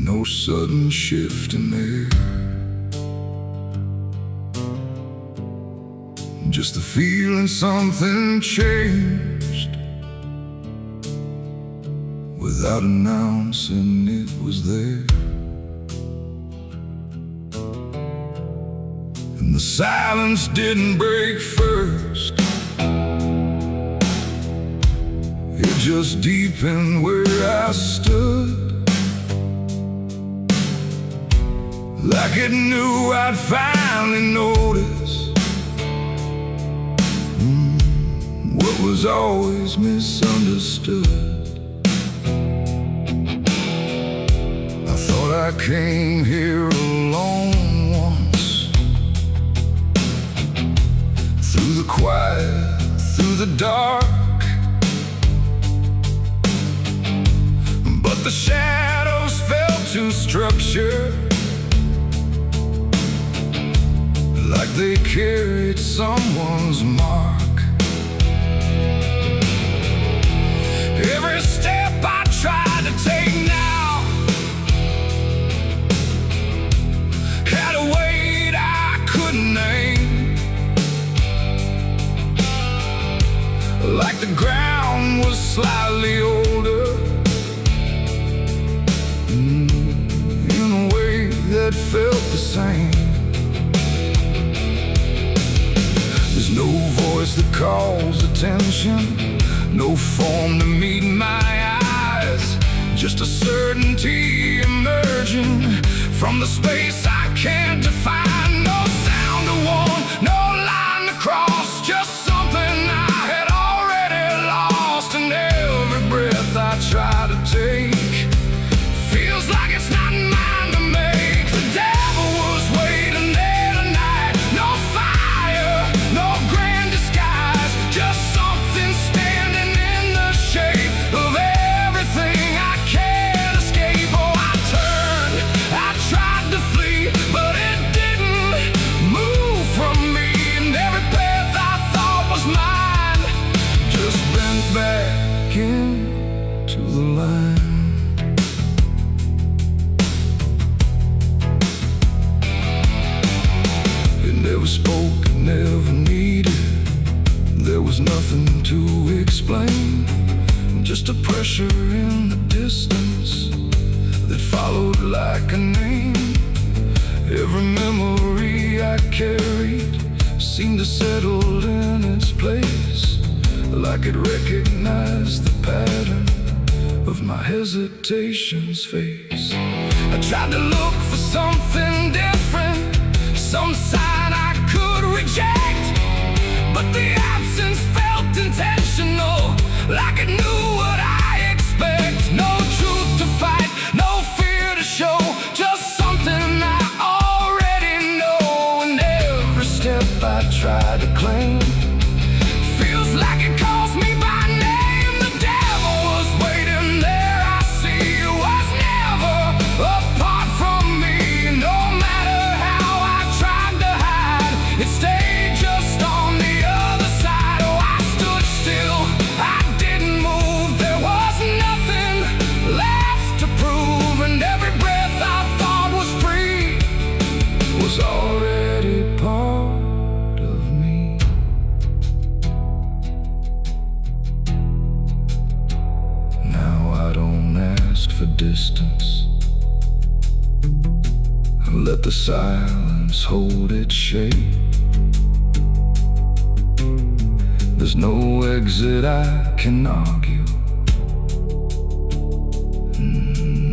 no sudden shift in air, just the feeling something changed. Without announcing, it was there, and the silence didn't break first. It just deepened where I stood, like it knew I'd finally notice what was always misunderstood. I thought I came here alone once, through the quiet, through the dark, but the shadows felt too structured, like they carried someone's mark. Every step I tried to take now had a weight I couldn't name, like the ground was slightly older, in a way that felt the same. There's no voice that calls attention, no form to meet my eyes, just a certainty emerging from the space I can't define. No sound to warn, no line to cross, just something I had already lost. And every breath I try to take feels like it's not mine to make. The devil was waiting there tonight. No fire, no grand disguise, just something standing in the shape of everything I can't escape. Oh, I turned, I tried to flee, but it didn't move from me. And every path I thought was mine just bent back into the line. It never spoke, it never needed, there was nothing to explain, just a pressure in the distance that followed like a name. Every memory I carried seemed to settle in its place, like it recognized the pattern of my hesitation's face. I tried to look for something different, some sign I could reject, but the absence felt intentional, like it knew what I expect. No truth to fight, no fear to show, just something I already know. And every step I try to claim feels like it calls me by name. The devil was waiting there, I see, it was never apart from me. No matter how I tried to hide, it stayed just on the other side. Oh, I stood still, I didn't move, there was nothing left to prove. And every breath I thought was free was already part of me. Now I don't ask for distance, I let the silence hold its shape. There's no exit I can argue,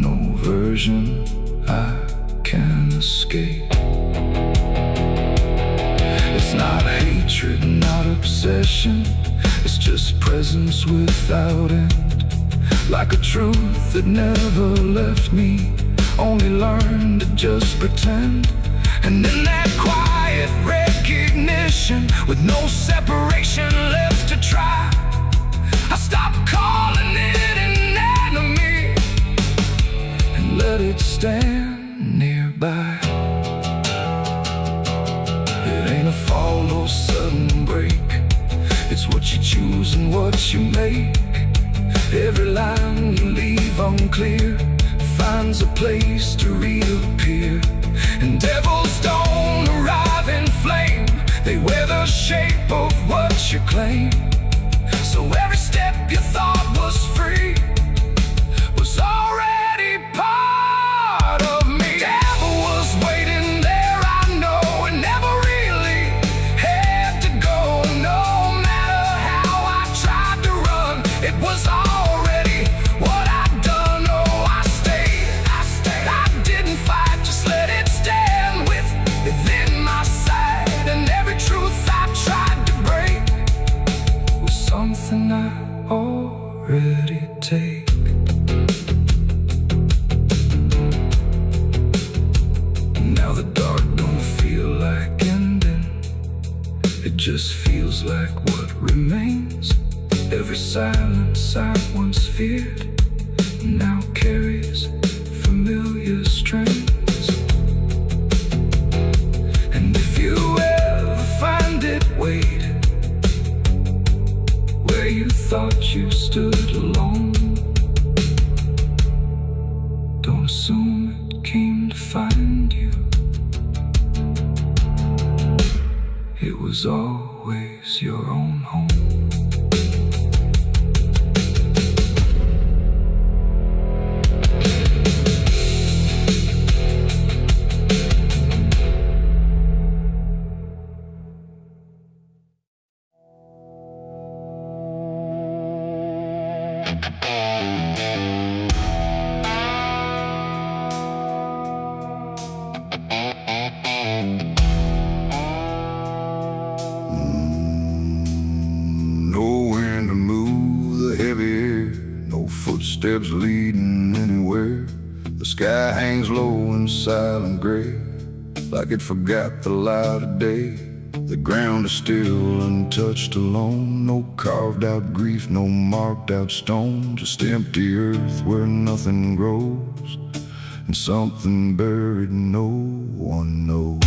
no version I can escape. It's not hatred, not obsession, it's just presence without end, like a truth that never left me, only learned to just pretend. And in that quiet recognition, with no separation left to try, I stopped calling it an enemy and let it stand nearby. It ain't a fall or sudden break, it's what you choose and what you make. Every line you leave unclear finds a place to reappear. And devils don't arrive in flame, they wear the shape of what you claim. So every step you thought was free was already part of me. Devil was waiting there, I know, and never really had to go. No matter how I tried to run, it was already what I'd done. Oh, I stayed, I didn't fight, just let it stand within my sight. And every truth I tried to break was something I already take. Now the dark don't feel like ending, it just feels like what remains. Every silence I once feared now carries familiar strains. And if you ever find it, wait where you thought you stood alone. Don't assume it came to find you, it was always your own home. Nowhere to move the heavy air, no footsteps leading anywhere. The sky hangs low in silent gray, like it forgot the light of day. The ground is still untouched, alone. No carved out grief, no marked out stone. Just empty earth where nothing grows, and something buried no one knows.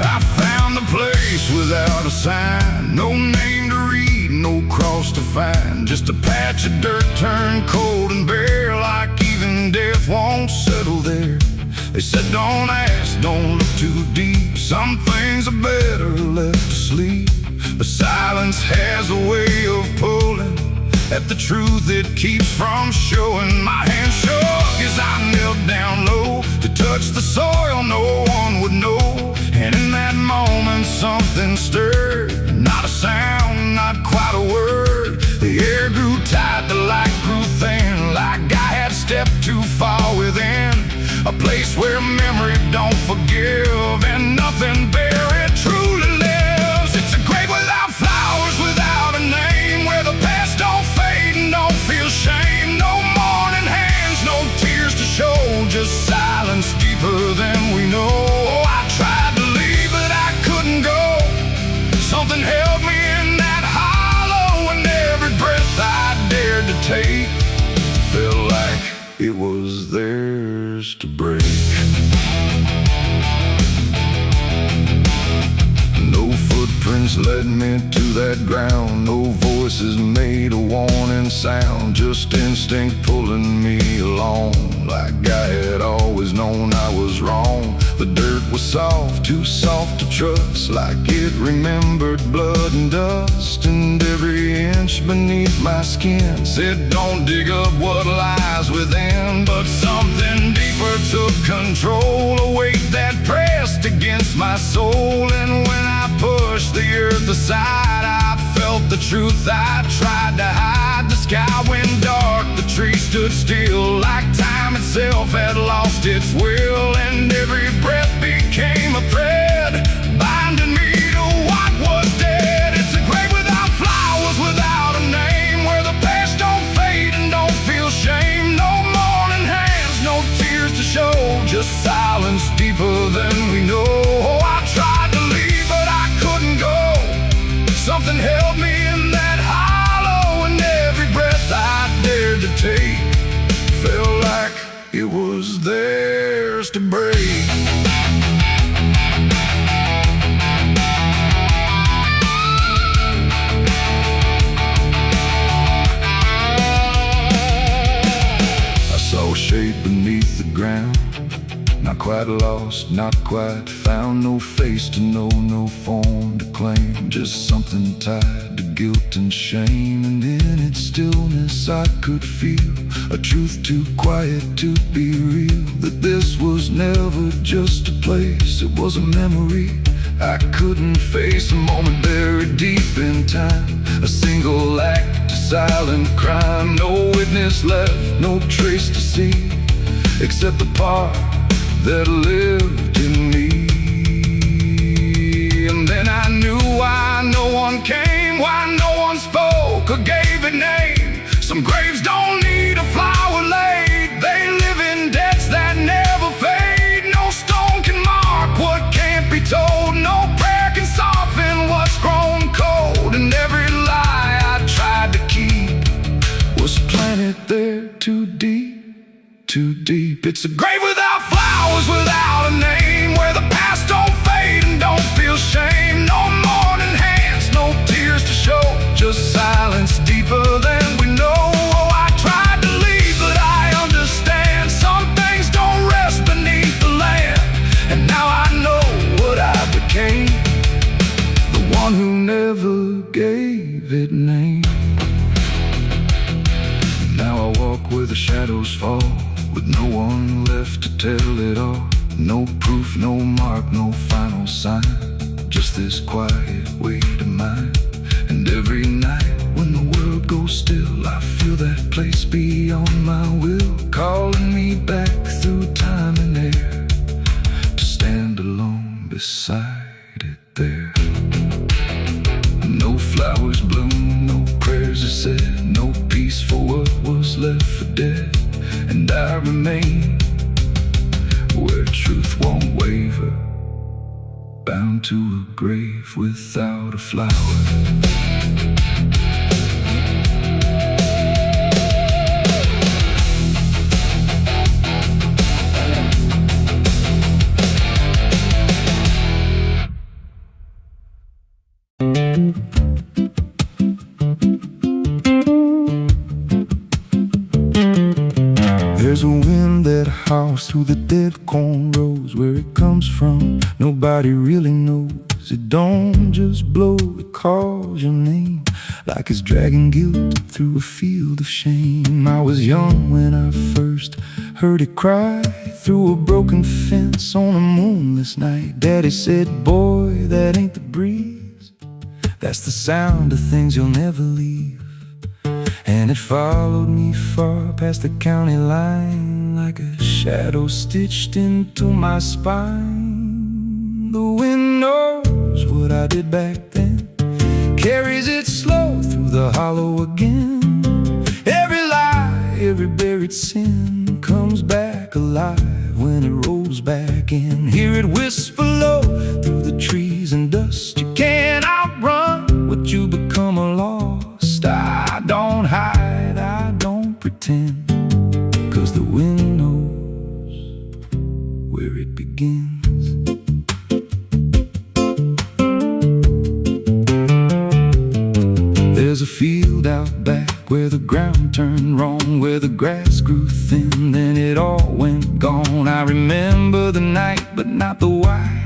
I found a place without a sign, no name to read, no cross to find. Just a patch of dirt turned cold and bare, like even death won't settle there. They said don't ask, don't look too deep, some things are better left to sleep. But silence has a way of pulling at the truth it keeps from showing. My hand shook as I knelt down low to touch the soil no one would know. And in that moment something stirred, not a sound, not quite a word. The air grew tight, the light grew thin, like I had stepped too far within. A place where memory don't forgive and nothing buried truly lives. It's a grave without flowers, without a name, where the past don't fade and don't feel shame. No mourning hands, no tears to show, just silence deeper than we know. Oh, I tried to leave, but I couldn't go. Something held me in that hollow, and every breath I dared to take felt like it was theirs to break. No footprints led me to that ground, no voices made a warning sound, just instinct pulling me along, like I had always known I was wrong. The dirt was soft, too soft to trust, like it remembered blood and dust. And every inch beneath my skin said don't dig up what lies within. But something deeper took control, a weight that pressed against my soul. And when I pushed the earth aside, I felt the truth I tried to hide. The sky went dark, the trees stood still, like time itself had lost its will. And every breath became a thread, binding me to what was dead. It's a grave without flowers, without a name, where the past don't fade and don't feel shame. No mourning hands, no tears to show, just silence deeper than we know. Oh, I tried to leave, but I couldn't go. Something held me in that hollow, and every breath I dared to take felt like it was theirs to break. quite lost, not quite found. No face to know, no form to claim. Just something tied to guilt and shame. And in its stillness I could feel a truth too quiet to be real. That this was never just a place, it was a memory I couldn't face. A moment buried deep in time, a single act, a silent crime. No witness left, no trace to see, except the part that lived in me. And then I knew why no one came, why no one spoke or gave it name. Some graves don't need a flower laid, they live in debts that never fade. No stone can mark what can't be told, no prayer can soften what's grown cold. And every lie I tried to keep was planted there too deep, too deep. It's a grave without flowers, without a name, where the past don't fade and don't feel shame. No mourning hands, no tears to show, just silence deeper than we know. Oh, I tried to leave, but I understand some things don't rest beneath the land. And now I know what I became, the one who never gave it name. Now I walk where the shadows fall, with no one left to tell it all. No proof, no mark, no final sign, just this quiet weight of mine. And every night when the world goes still, I feel that place beyond my will, calling me back through time and air, to stand alone beside it there. No flowers bloom, no prayers are said, no peace for what was left for dead. And I remain where truth won't waver, bound to a grave without a flower. There's a wind that howls through the dead corn rows. Where it comes from, nobody really knows. It don't just blow, it calls your name, like it's dragging guilt through a field of shame. I was young when I first heard it cry through a broken fence on a moonless night. Daddy said, boy, that ain't the breeze, that's the sound of things you'll never leave. And it followed me far past the county line, like a shadow stitched into my spine. The wind knows what I did back then, carries it slow through the hollow again. Every lie, every buried sin comes back alive when it rolls back in. Hear it whisper low through the trees and dust. You can't outrun what you become lost. I don't hide, I don't pretend, 'cause the wind knows where it begins. There's a field out back where the ground turned wrong, where the grass grew thin, then it all went gone. I remember the night, but not the why,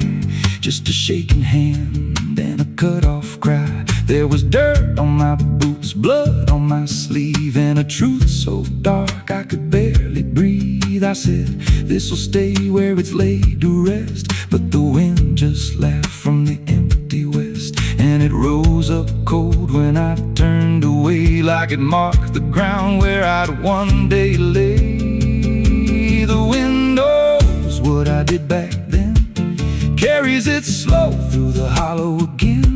just a shaking hand and a cut-off cry. There was dirt on my boots, blood on my sleeve, and a truth so dark I could barely breathe. I said, this'll stay where it's laid to rest. But the wind just laughed from the empty west, and it rose up cold when I turned away, like it marked the ground where I'd one day lay. The wind knows what I did back then, carries it slow through the hollow again.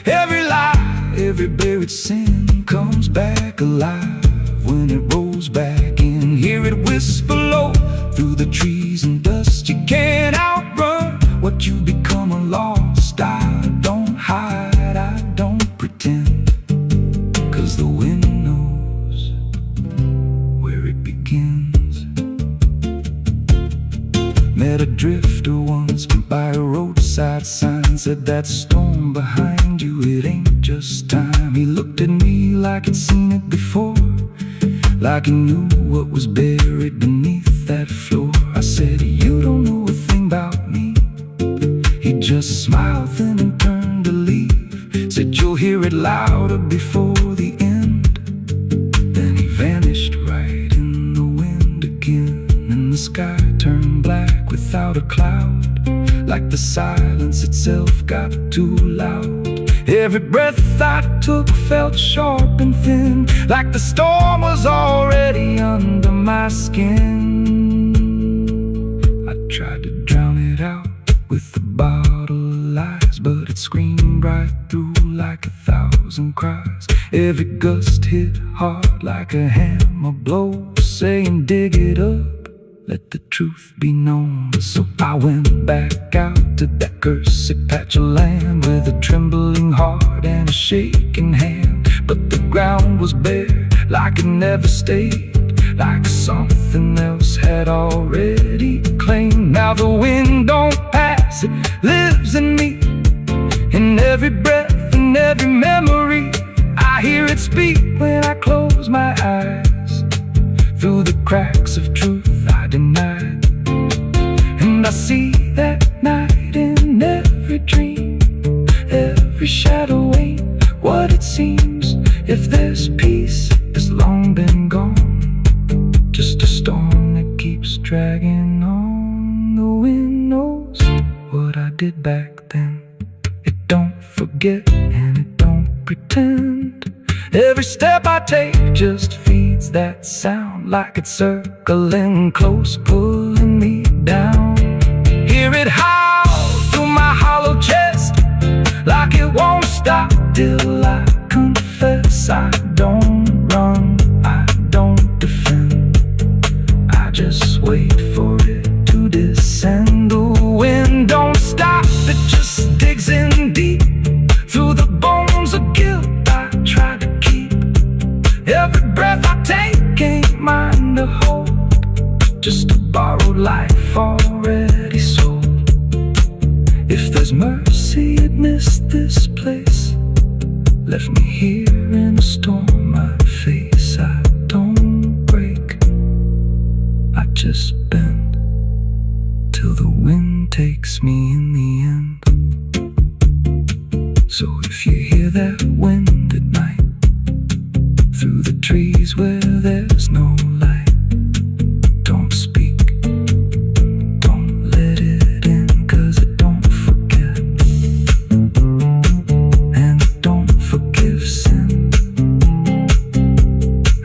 Every lie, every buried sin comes back alive when it rolls back in. Hear it whisper low through the trees and dust. You can't outrun what you become lost. I don't hide, I don't pretend, 'cause the wind knows where it begins. Met a drifter once by a roadside sign, said that storm behind you, it ain't just time. He looked at me like he'd seen it before, like he knew what was buried beneath that floor. I said, you don't know a thing about me. He just smiled then and turned to leave. Said, you'll hear it louder before the end. Then he vanished right in the wind again, and the sky turned black without a cloud. Like the silence itself got too loud. Every breath I took felt sharp and thin, like the storm was already under my skin. I tried to drown it out with a bottle of lies, but it screamed right through like 1,000 cries. Every gust hit hard like a hammer blow, saying dig it up, let the truth be known. So I went back out to that cursed patch of land with a trembling heart and a shaking hand. But the ground was bare like it never stayed, like something else had already claimed. Now the wind don't pass, it lives in me, in every breath and every memory. I hear it speak when I close my eyes, through the cracks of truth I denied. And I see that night in every dream, every shadow ain't what it seems. If there's peace, it's long been gone, just a storm that keeps dragging on. The wind knows what I did back then. It don't forget and it don't pretend. Every step I take just feeds that sound, like it's circling close, pulling me down. Hear it howl through my hollow chest, like it won't stop till I confess. I don't run, I don't defend, I just wait for it to descend. The wind don't stop, it just digs in deep, through the bones of guilt I try to keep. Every breath I take ain't mine to hold, just a borrowed life already sold. If there's mercy, it missed this place, left me here in a storm I face. I don't break, I just bend, till the wind takes me in the end. So if you hear that wind at night, through the trees where there's no light, don't speak, don't let it in, 'cause it don't forget, and it don't forgive sin.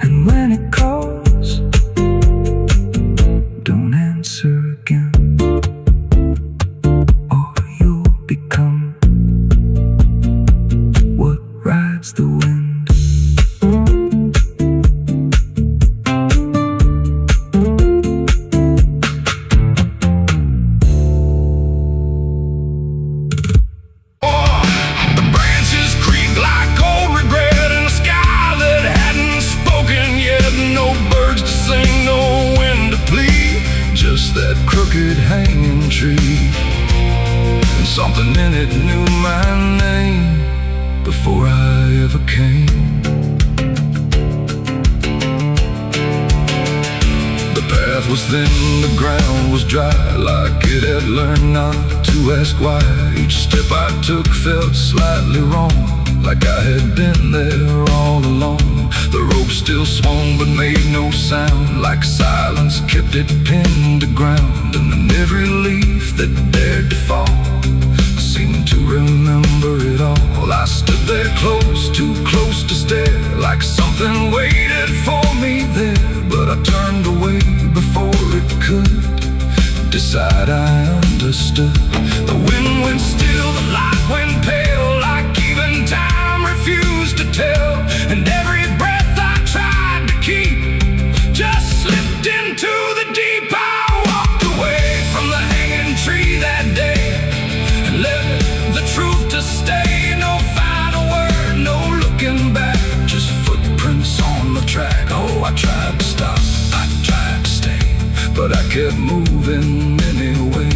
And when it calls, don't answer again, or you'll become what rides the wind. That crooked hanging tree, and something in it knew my name before I ever came. The path was thin, the ground was dry, like it had learned not to ask why. Each step I took felt slightly wrong, like I had been there all along. The rope still swung but made no sound, like silence kept it pinned to ground. And then every leaf that dared to fall seemed to remember it all. I stood there close, too close to stare, like something waited for me there. But I turned away before it could decide I understood. The wind went still, the light went pale, like even time refused to tell. And every breath I tried to keep just slipped into the deep. I walked away from the hanging tree that day and let the truth to stay. No final word, no looking back, just footprints on the track. Oh, I tried to stop, I tried to stay, but I kept moving anyway.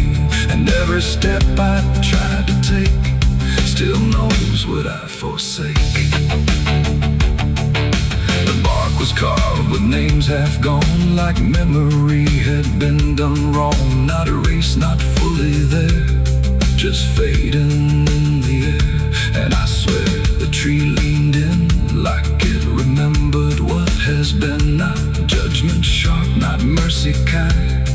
And every step I tried to take still knows what I forsake. The bark was carved with names half gone, like memory had been done wrong. Not erased, not fully there, just fading in the air. And I swear the tree leaned in like it remembered what has been. Not judgment sharp, not mercy kind,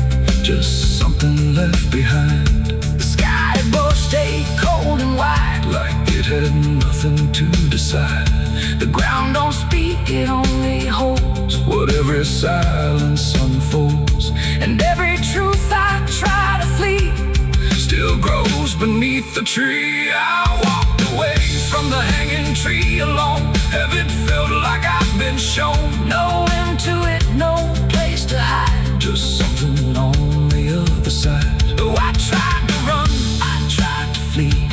just something left behind. The sky above stayed cold and white, like it had nothing to decide. The ground don't speak, it only holds what every silence unfolds. And every truth I try to flee still grows beneath the tree. I walked away from the hanging tree alone. Heaven felt like I've been shown. No end to it, no place to hide, just something on the other side. Oh, I tried to run, I tried to flee,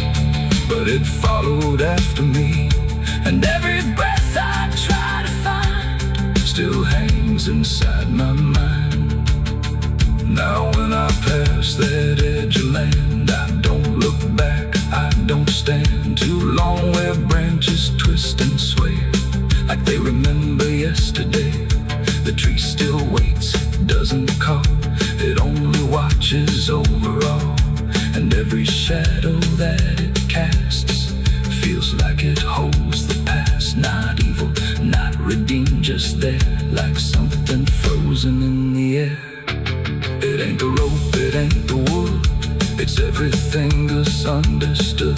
but it followed after me. And every breath I try to find still hangs inside my mind. Now when I pass that edge of land, I don't look back, I don't stand too long where branches twist and sway, like they remember yesterday. The tree still waits, doesn't call, it only watches over all. And every shadow that it casts feels like it holds the past. Not evil, not redeemed, just there, like something frozen in the air. It ain't the rope, it ain't the wood, it's everything misunderstood.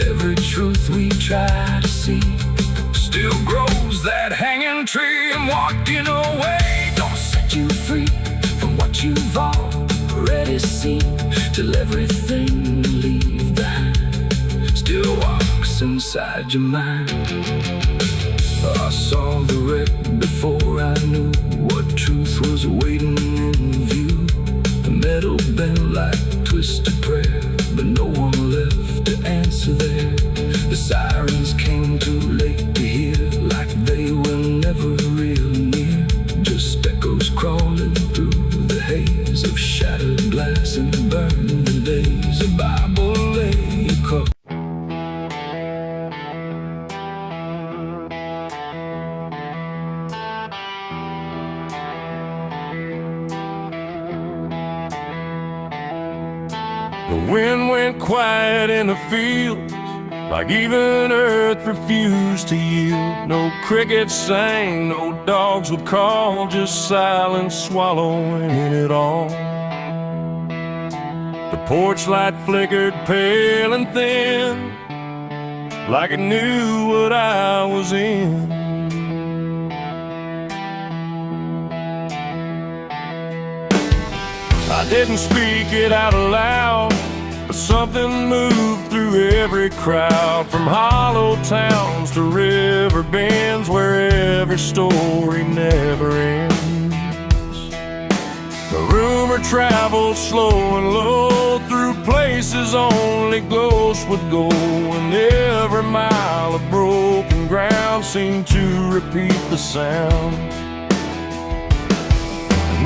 Every truth we try to see still grows that hanging tree. And walking away don't set you free from what you've already seen, till everything you leave behind still walks inside your mind. I saw the wreck before I knew what truth was waiting in view. The metal bent like twisted prayer, but no one left to answer there. The sirens came too late to hear, like they were never real near, just echoes crawling through the haze of shattered glass and burning days. A Bible lay across. The wind went quiet in the fields, like even earth refused to yield. No crickets sang, no dogs would call, just silence swallowing it all. The porch light flickered pale and thin, like it knew what I was in. I didn't speak it out loud, but something moved through every crowd. From hollow towns to river bends, where every story never ends. The rumor traveled slow and low through places only ghosts would go, and every mile of broken ground seemed to repeat the sound.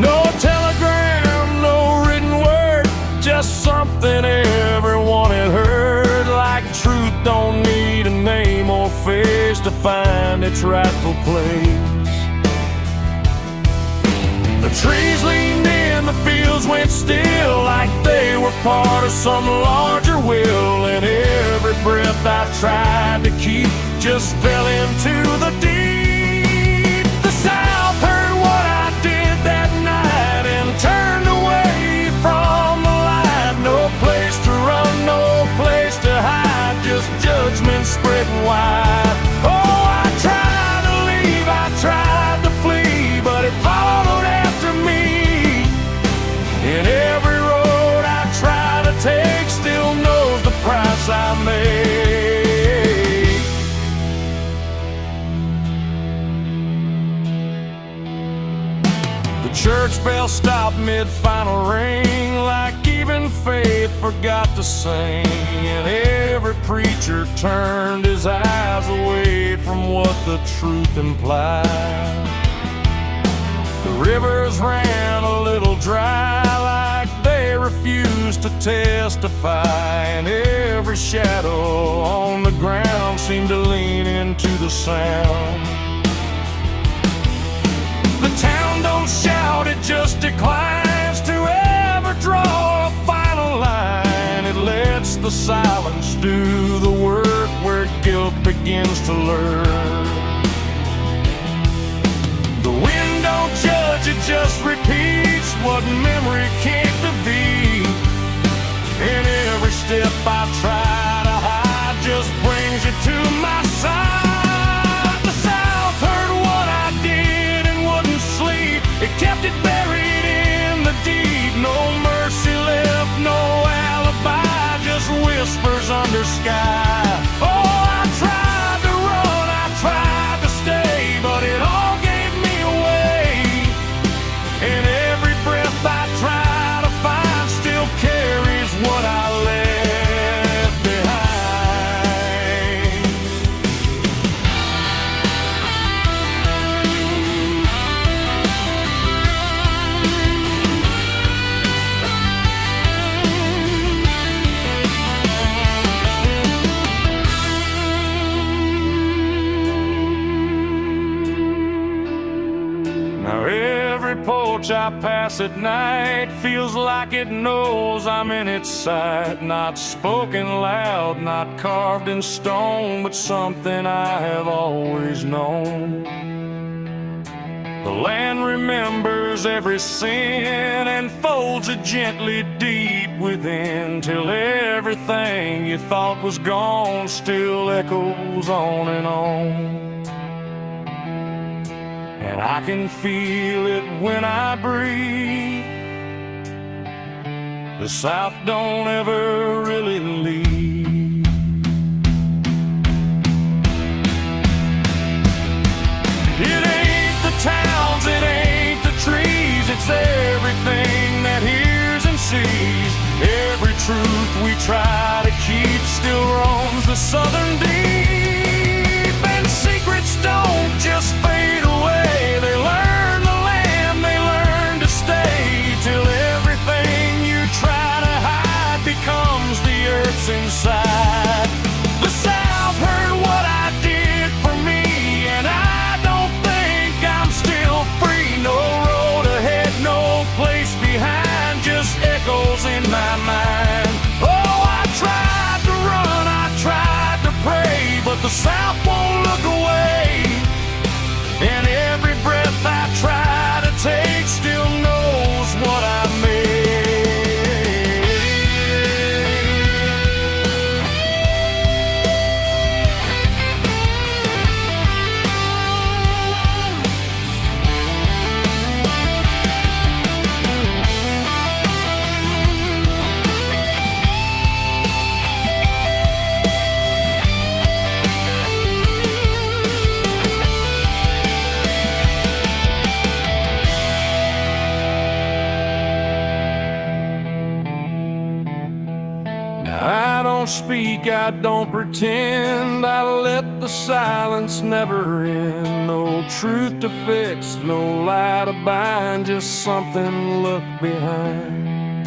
No telegram, no written word, just something everyone had heard. Like truth don't need a name or face to find its rightful place. The trees leaned in, the fields went still, like they were part of some larger will. And every breath I tried to keep just fell into the deep. The South heard what I did that night and turned away from the light. No place to run, no place to hide, just judgment spreading wide. Oh, I tried to leave, I tried to flee, but it followed after me. And every road I try to take still knows the price I made. The church bell stopped mid-final ring, like even faith forgot to sing. And every preacher turned his eyes away from what the truth implied. The rivers ran a little dry, like they refused to testify. And every shadow on the ground seemed to lean into the sound. the silence do the work where guilt begins to lurk. The wind don't judge, it just repeats what memory can't defeat. And every step I try to hide just brings you to my side. The South heard what I did and wouldn't sleep. It kept it buried in the deep. No mercy left, no alibi, just whispers under sky. Oh, I tried to run, I tried to stay, but it all gave me away. And every breath I try to find still carries what I left behind. Now every porch I pass at night feels like it knows I'm in its sight. Not spoken loud, not carved in stone, but something I have always known. The land remembers every sin and folds it gently deep within, till everything you thought was gone still echoes on and on. And I can feel it when I breathe. The South don't ever really leave. It ain't the towns, it ain't the trees, it's everything that hears and sees. Every truth we try to keep still roams the southern deep. And secrets don't just fade away. They learn the land, they learn to stay, till everything you try to hide becomes the earth's inside. The South heard what I did for me, and I don't think I'm still free. No road ahead, no place behind, just echoes in my mind. Oh, I tried to run, I tried to pray, but the South won't look away. And every breath I try to take still knows what I made. I don't speak, I don't pretend, I let the silence never end. No truth to fix, no lie to bind, just something left behind.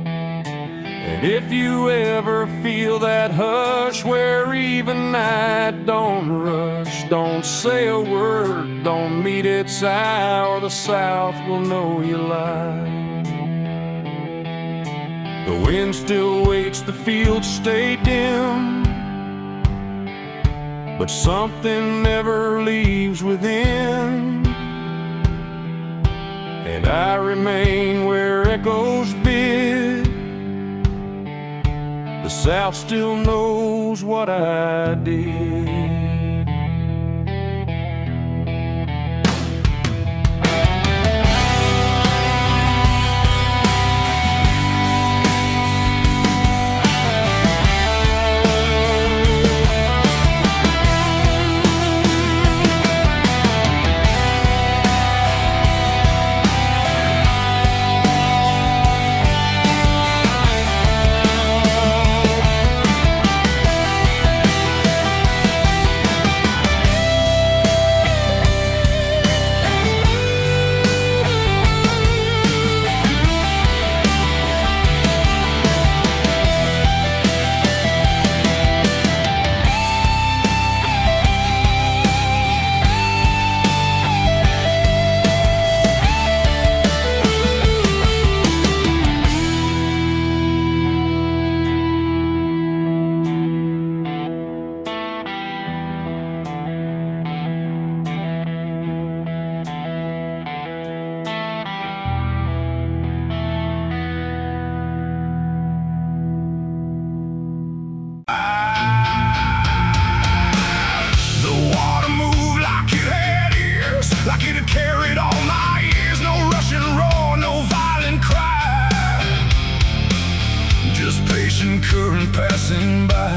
And if you ever feel that hush where even night don't rush, don't say a word, don't meet its eye, or the South will know you lied. The wind still waits, the fields stay dim, but something never leaves within. And I remain where echoes bid. The South still knows what I did. carried all my years. No rushing roar, no violent cry, just patient current passing by.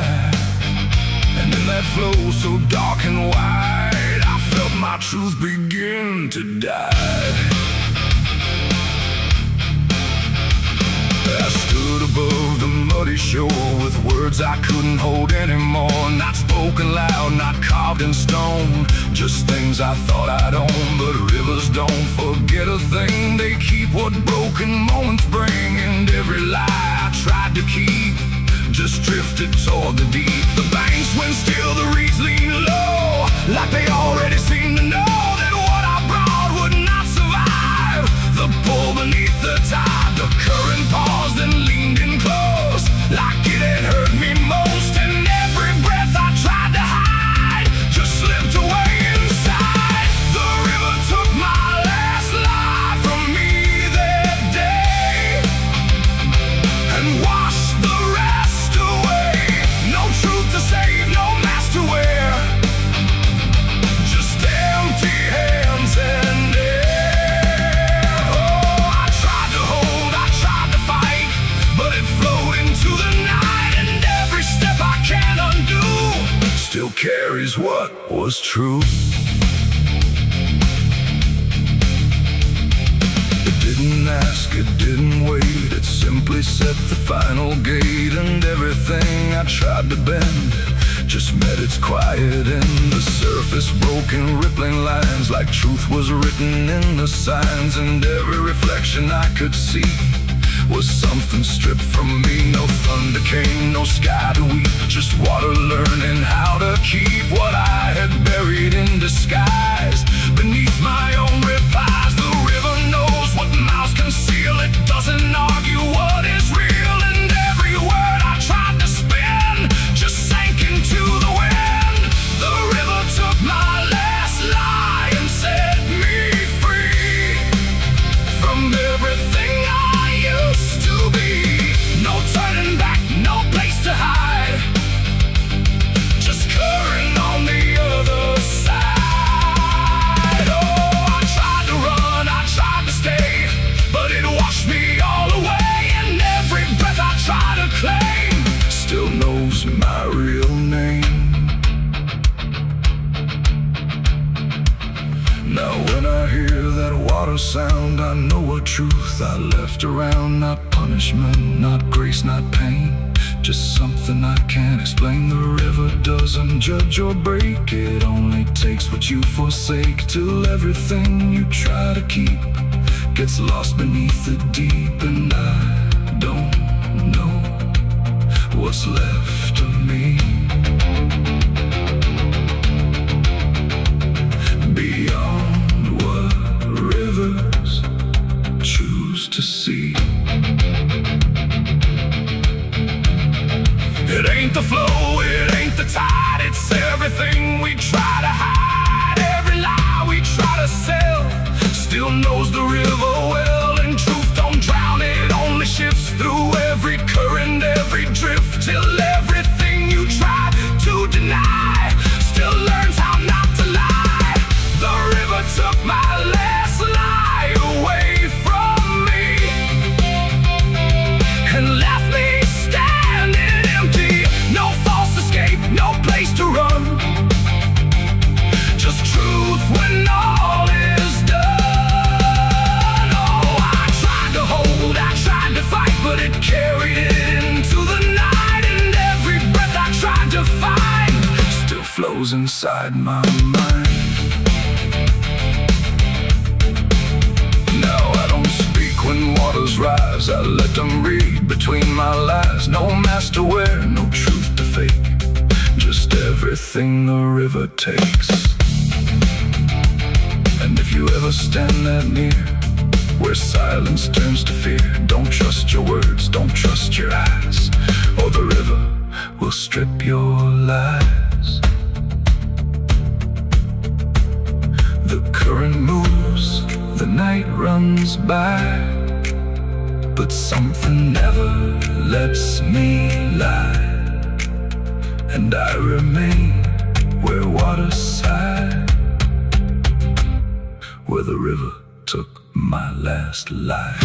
And in that flow so dark and wide, I felt my truth begin to die. I stood above the muddy shore with words I couldn't hold anymore. Not spoken loud, not carved in stone, just things I thought I'd own. But rivers don't forget a thing, they keep what broken moments bring. And every lie I tried to keep just drifted toward the deep. The banks went still, the reeds lean low, like they already seemed to know that what I brought would not survive the pull beneath the tide. The current paused and leaned in close, like it had hurt me most. And every breath I tried to hide just slipped away inside. The river took my last lie from me that day and washed the rest away. No truth to save, no mask to wear, just empty hands and air. Oh, I tried to hold, I tried to fight, but it flowed into the night. And every step I can't undo still carries what was true. It didn't ask, it didn't wait, it simply set the final gate. And everything I tried to bend just met its quiet end. The surface broke in rippling lines, like truth was written in the signs. And every reflection I could see was something stripped from me. No thunder came, no sky to weep, just water learning how to keep what I had buried in disguise beneath my own replies. The river knows what mouths conceal, it doesn't argue what is real. And every word I tried to spin just sank into the wind. The river took my last lie and set me free from everything I used to be. No turning back, no place to hide, just current on the other side. Oh, I tried to run, I tried to stay, but it washed me all away. And every breath I try to claim still knows my real name. Now when I hear that water sound, I know a truth I left around. Not punishment, not grace, not pain, just something I can't explain. The river doesn't judge or break, it only takes what you forsake, till everything you try to keep gets lost beneath the deep. And I don't know what's left of me beyond what rivers choose to see. It ain't the flow, it ain't the tide, it's everything we try to hide. Every lie we try to sell still knows the river well. And truth don't drown, it only shifts through every current, every drift, till everything you try to deny still learns how not to lie. The river took my last lie away from me and left me standing empty. No false escape, no place to run, just truth when all is done. Oh, I tried to hold, I tried to fight, but it carried it into the night. And every breath I tried to find still flows inside my mind. Now I don't speak when waters rise, I let them read between my lies. No mask to wear, no truth to fake, just everything the river takes. And if you ever stand that near, where silence turns to fear, don't trust your words, don't trust your eyes, or the river will strip your lies. The current moves, the night runs by, but something never lets me lie. And I remain where water sigh, where the river took my last life.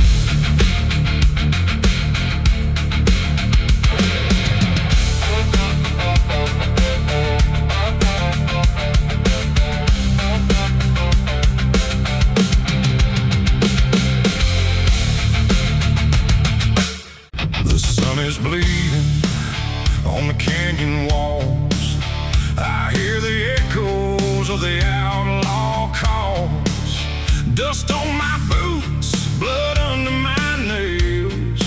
The sun is bleeding on the canyon walls. I hear the echoes of the outlaw calls. Dust on my boots, blood under my nails,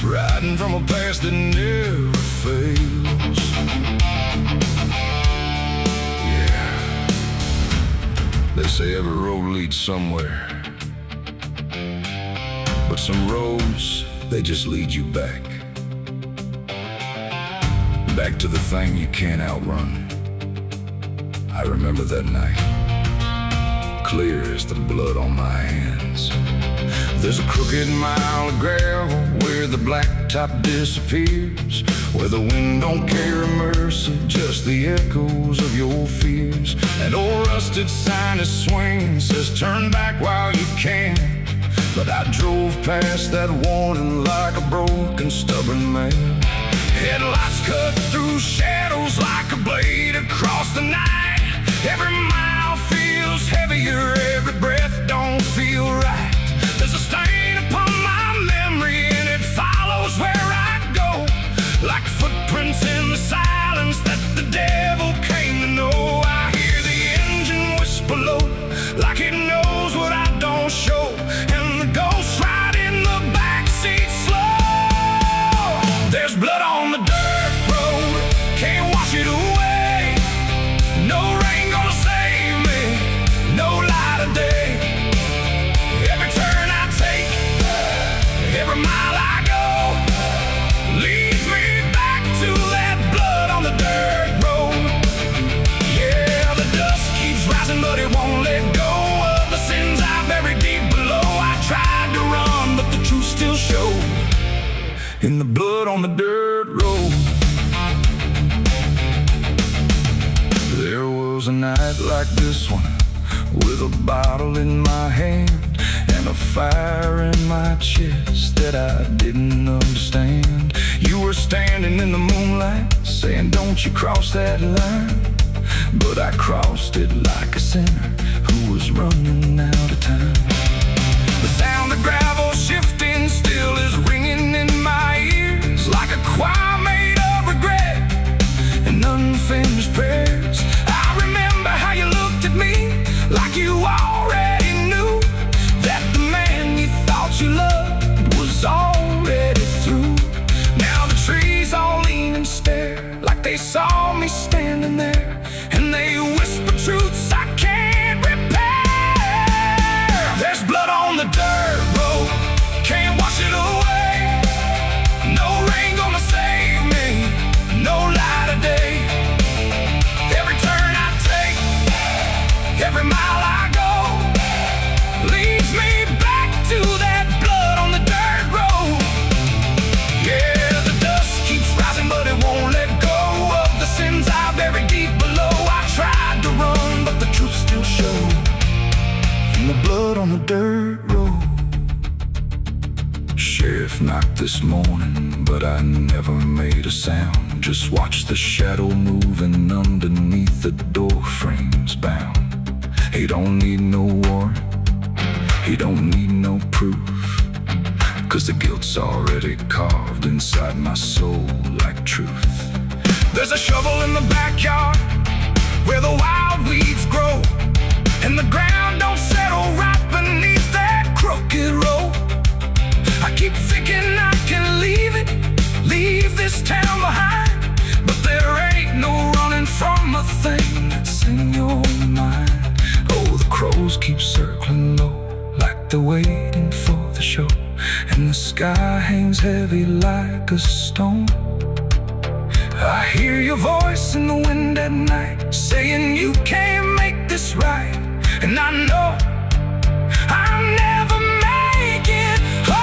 riding from a past that never fails. Yeah, they say every road leads somewhere, but some roads, they just lead you back to the thing you can't outrun. I remember that night, clear as the blood on my hands. There's a crooked mile of gravel where the blacktop disappears, where the wind don't carry mercy, just the echoes of your fears. An old rusted sign is swinging, says turn back while you can. But I drove past that warning like a broken, stubborn man. Headlights cut through shadows like a blade across the night. Every mile feels heavier, every breath don't feel right. There's a stain upon my memory and it follows where I go, like footprints in the silence that the devil came to know. I hear the engine whisper low, like it knows what I don't show, and the ghost ride in the backseat slow. There's blood on the dirt road, can't wash it away. No rain gonna save me, no light of day. Every turn I take, every mile I go, leads me back to that blood on the dirt road. Yeah, the dust keeps rising, but it won't let go of the sins I buried deep below. I tried to run, but the truth still showed in the blood on the dirt road. There was a night like this one, with a bottle in my hand and a fire in my chest that I didn't understand. You were standing in the moonlight, saying don't you cross that line. But I crossed it like a sinner who was running out of time. The sound of gravel shifting still is ringing in my ears, like a choir made of regret and unfinished prayers. I remember how you looked at me like you already knew that the man you thought you loved was already through. Now the trees all lean and stare like they saw me standing there, and they whisper truths I can't repair. There's blood on the dirt road, can't wash it away. No rain gonna save me, no light of day. Every turn I take, every mile I go, leads me back to that blood on the dirt road. Yeah, the dust keeps rising, but it won't let go of the sins I buried deep below. I tried to run, but the truth still showed in the blood on the dirt road. Sheriff knocked this morning, but I never made a sound. Just watched the shadow moving underneath the door frames bound. He don't need no warrant, he don't need no proof, 'cause the guilt's already carved inside my soul like truth. There's a shovel in the backyard where the wild weeds grow, and the ground don't settle right beneath that crooked road. I keep thinking I can leave it, leave this town behind, but there ain't no running from a thing that's in your mind. Oh, the crows keep circling low like they're waiting for the show, and the sky hangs heavy like a stone. I hear your voice in the wind at night, saying you can't make this right, and I know I'll never make it home.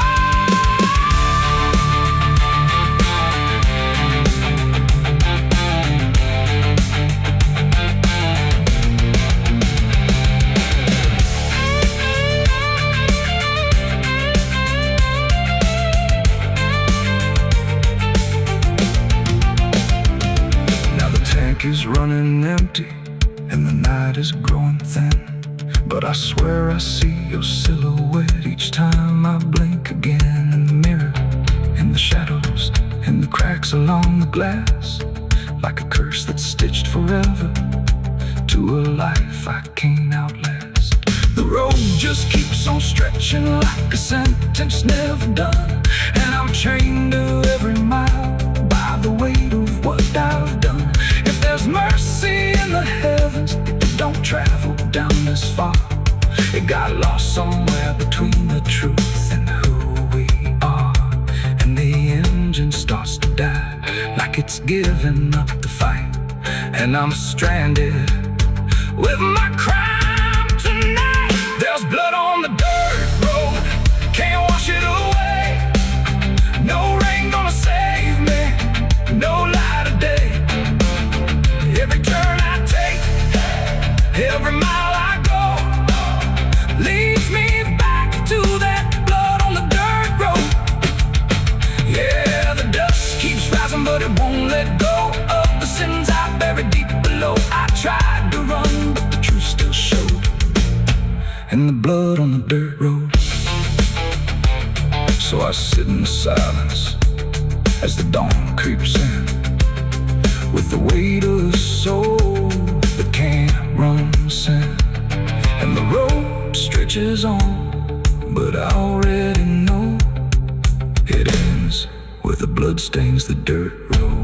is running empty and the night is growing thin, but I swear I see your silhouette each time I blink again. In the mirror, in the shadows, in the cracks along the glass, like a curse that's stitched forever to a life I can't outlast. The road just keeps on stretching like a sentence never done, and I'm chained to every mile by the weight of what I've done. If there's mercy in the heavens, it don't travel down this far. It got lost somewhere between the truth and who we are, and the engine starts to die like it's giving up the fight, and I'm stranded with my crime tonight. There's blood on the dirt road, can't wash it away. No rain gonna save me, no light of day. Every turn I take, every mile I go, leads me back to that blood on the dirt road. Yeah, the dust keeps rising, but it won't let go of the sins I buried deep below. I tried to run, but the truth still showed in the blood on the dirt road. So I sit in the silence as the dawn creeps in, with the weight of a soul that can't run sin. And the road stretches on, but I already know it ends where the blood stains the dirt road.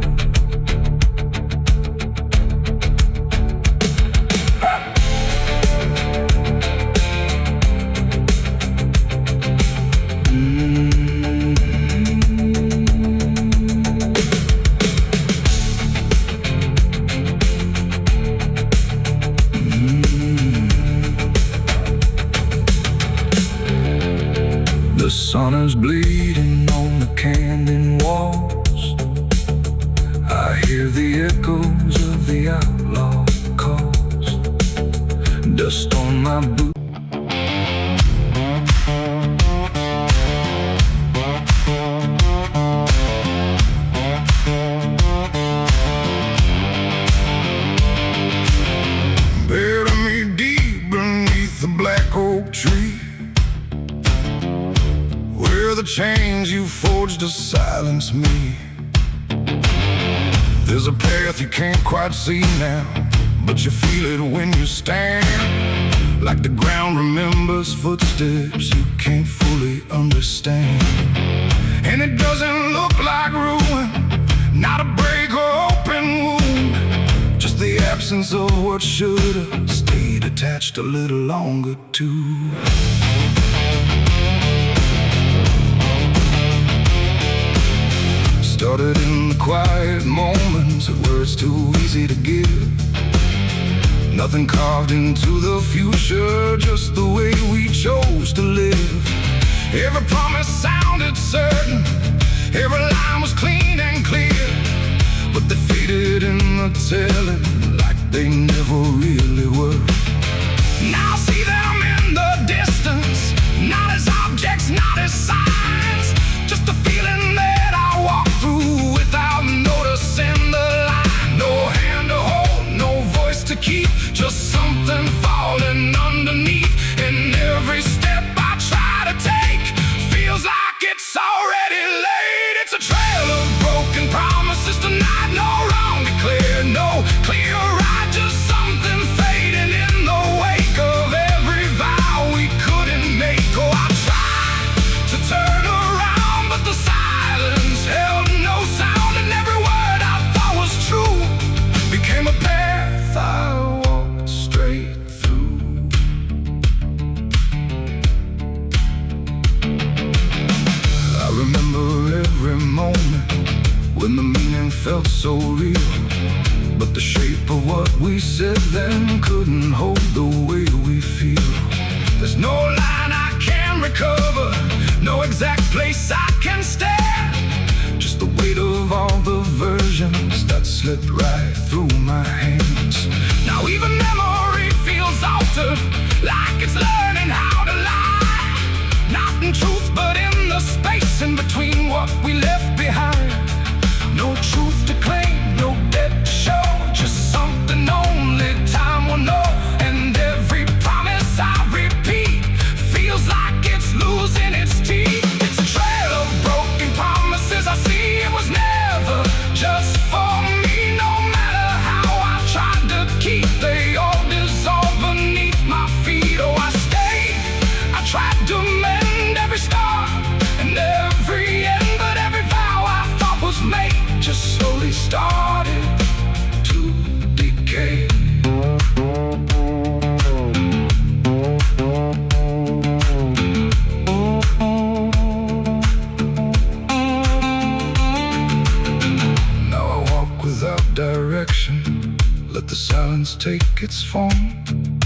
The sun is bleeding on the canyon walls. I hear the echoes of the outlaw calls. Dust on my boots. Bury me deep beneath the black oak tree, where the chains you forged to silence me. There's a path you can't quite see now, but you feel it when you stand, like the ground remembers footsteps you can't fully understand. And it doesn't look like ruin, not a break or open wound, just the absence of what should've stayed attached a little longer too. Started in the quiet moments where it's too easy to give. Nothing carved into the future, just the way we chose to live. Every promise sounded certain, every line was clean and clear, but they faded in the telling like they never really were. Now I see them in the distance, not as objects, not as signs, just a feeling that I walk through without noticing the line. No hand to hold, no voice to keep, just something falling underneath. And every step I try to take feels like it's already late. It's a trail of broken promises tonight, no wrong declared, no clear right, just something fading in the wake of every vow we couldn't make. Oh, I tried to turn around, but the silence held no sound, and every word I thought was true became a path I walked straight through. I remember every moment when the meaning felt so real, but the shape of what we said then couldn't hold the way we feel. There's no line I can recover, no exact place I can stand, just the weight of all the versions that slipped right through my hands. Now even memory feels altered, like it's learning how to lie, not in truth but in the space in between what we left behind. No truth to claim, no debt to show, just started to decay. Now I walk without direction, let the silence take its form.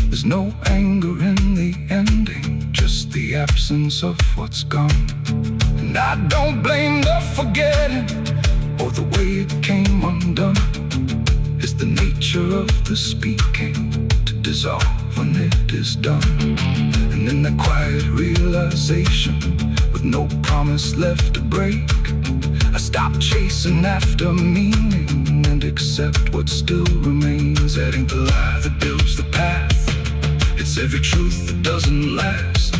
There's no anger in the ending, just the absence of what's gone. And I don't blame the forgetting or the way it came undone. It's the nature of the speaking to dissolve when it is done. And in that quiet realization, with no promise left to break, I stop chasing after meaning and accept what still remains. Adding the lie that builds the path, it's every truth that doesn't last.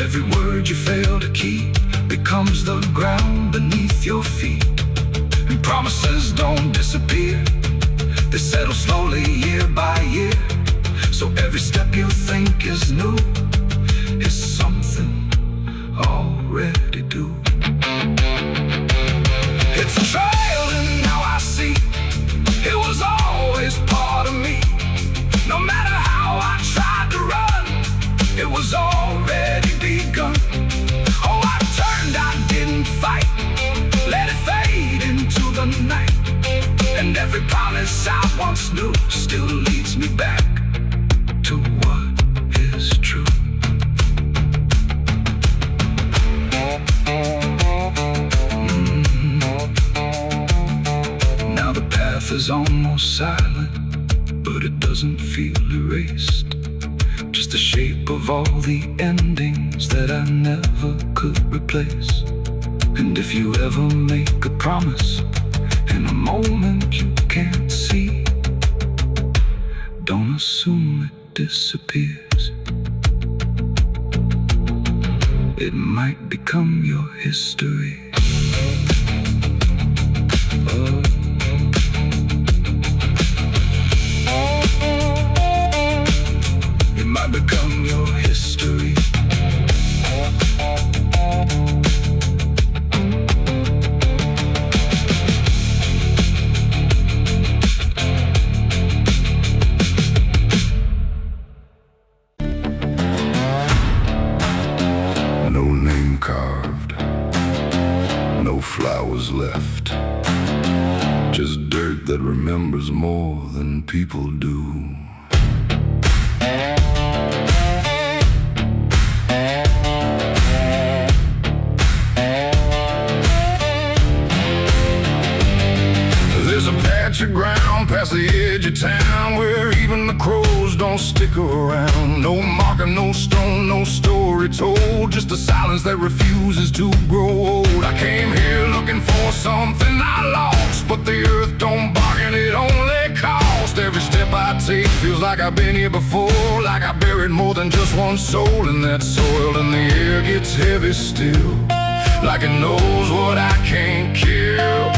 Every word you fail to keep becomes the ground beneath your feet. And promises don't disappear, they settle slowly year by year. So every step you think is new is something already due. It's a trail and now I see it was always part of me. No matter how I tried to run, it was already begun. Oh, I turned, I didn't fight, let it fade into the night. And every promise I once knew still leads me back to what is true. Now the path is almost silent, but it doesn't feel erased. Just the shape of all the endings that I never could replace. And if you ever make a promise in a moment you can't see, don't assume it disappears. It might become your history. Oh. It might become your history. No name carved, no flowers left, just dirt that remembers more than people do. There's a patch of ground past the edge of town where even the crows don't stick around. No marker, no stone, no story told, just a silence that refuses to grow old. I came here looking for something I lost, but the earth don't bargain, it only cost. Every step I take feels like I've been here before, like I buried more than just one soul in that soil. And the air gets heavy still, like it knows what I can't kill.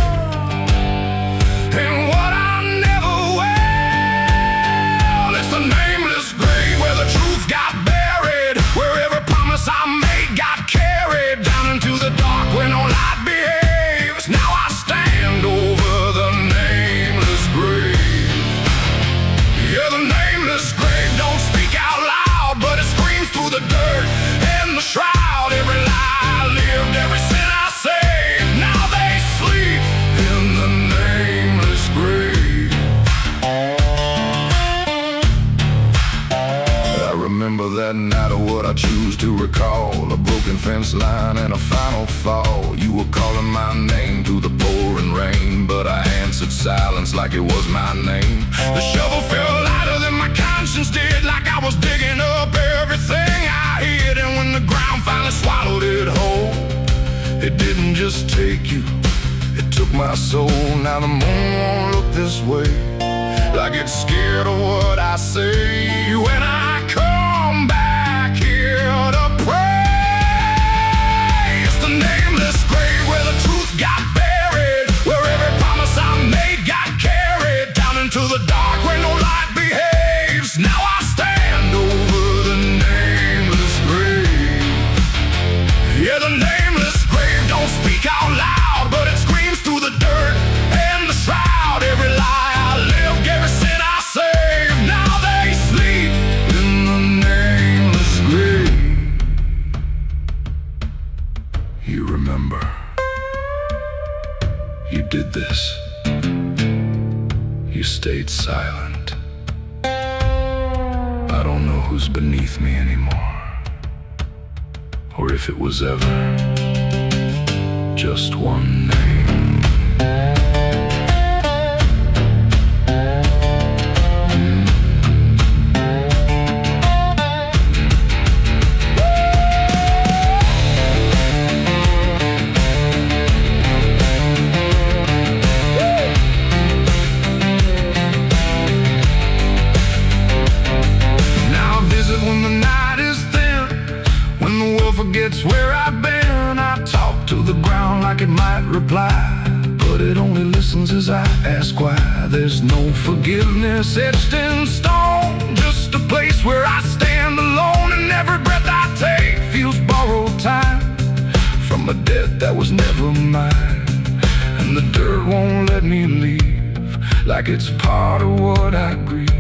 And what I never will, it's the nameless grave where the truth got buried, where every promise I made got carried down into the dark where no light behaves. Now I stand over the nameless grave. Yeah, the nameless grave don't speak out loud, but it screams through the dirt and the shroud. Every lie I lived, every sin I saved, now they sleep in the nameless grave. I remember that night of what I choose to recall, a broken fence line and a final fall. You were calling my name through the pouring rain, but I answered silence like it was my name. The shovel felt lighter than my conscience did, like I was digging up everything I hid. And when the ground finally swallowed it whole, it didn't just take you, it took my soul. Now the moon won't look this way, like it's scared of what I say when I come back here to pray. It's the nameless grave where the truth got buried, where every promise I made got carried down into the dark where no light behaves. Now I stand over the nameless grave. Yeah, the nameless grave don't speak out loud, but it screams through the dirt and the you stayed silent. I don't know who's beneath me anymore, or if it was ever just one name. Forgets where I've been. I talk to the ground like it might reply, but it only listens as I ask why. There's no forgiveness etched in stone, just a place where I stand alone, and every breath I take feels borrowed time from a debt that was never mine. And the dirt won't let me leave, like it's part of what I grieve.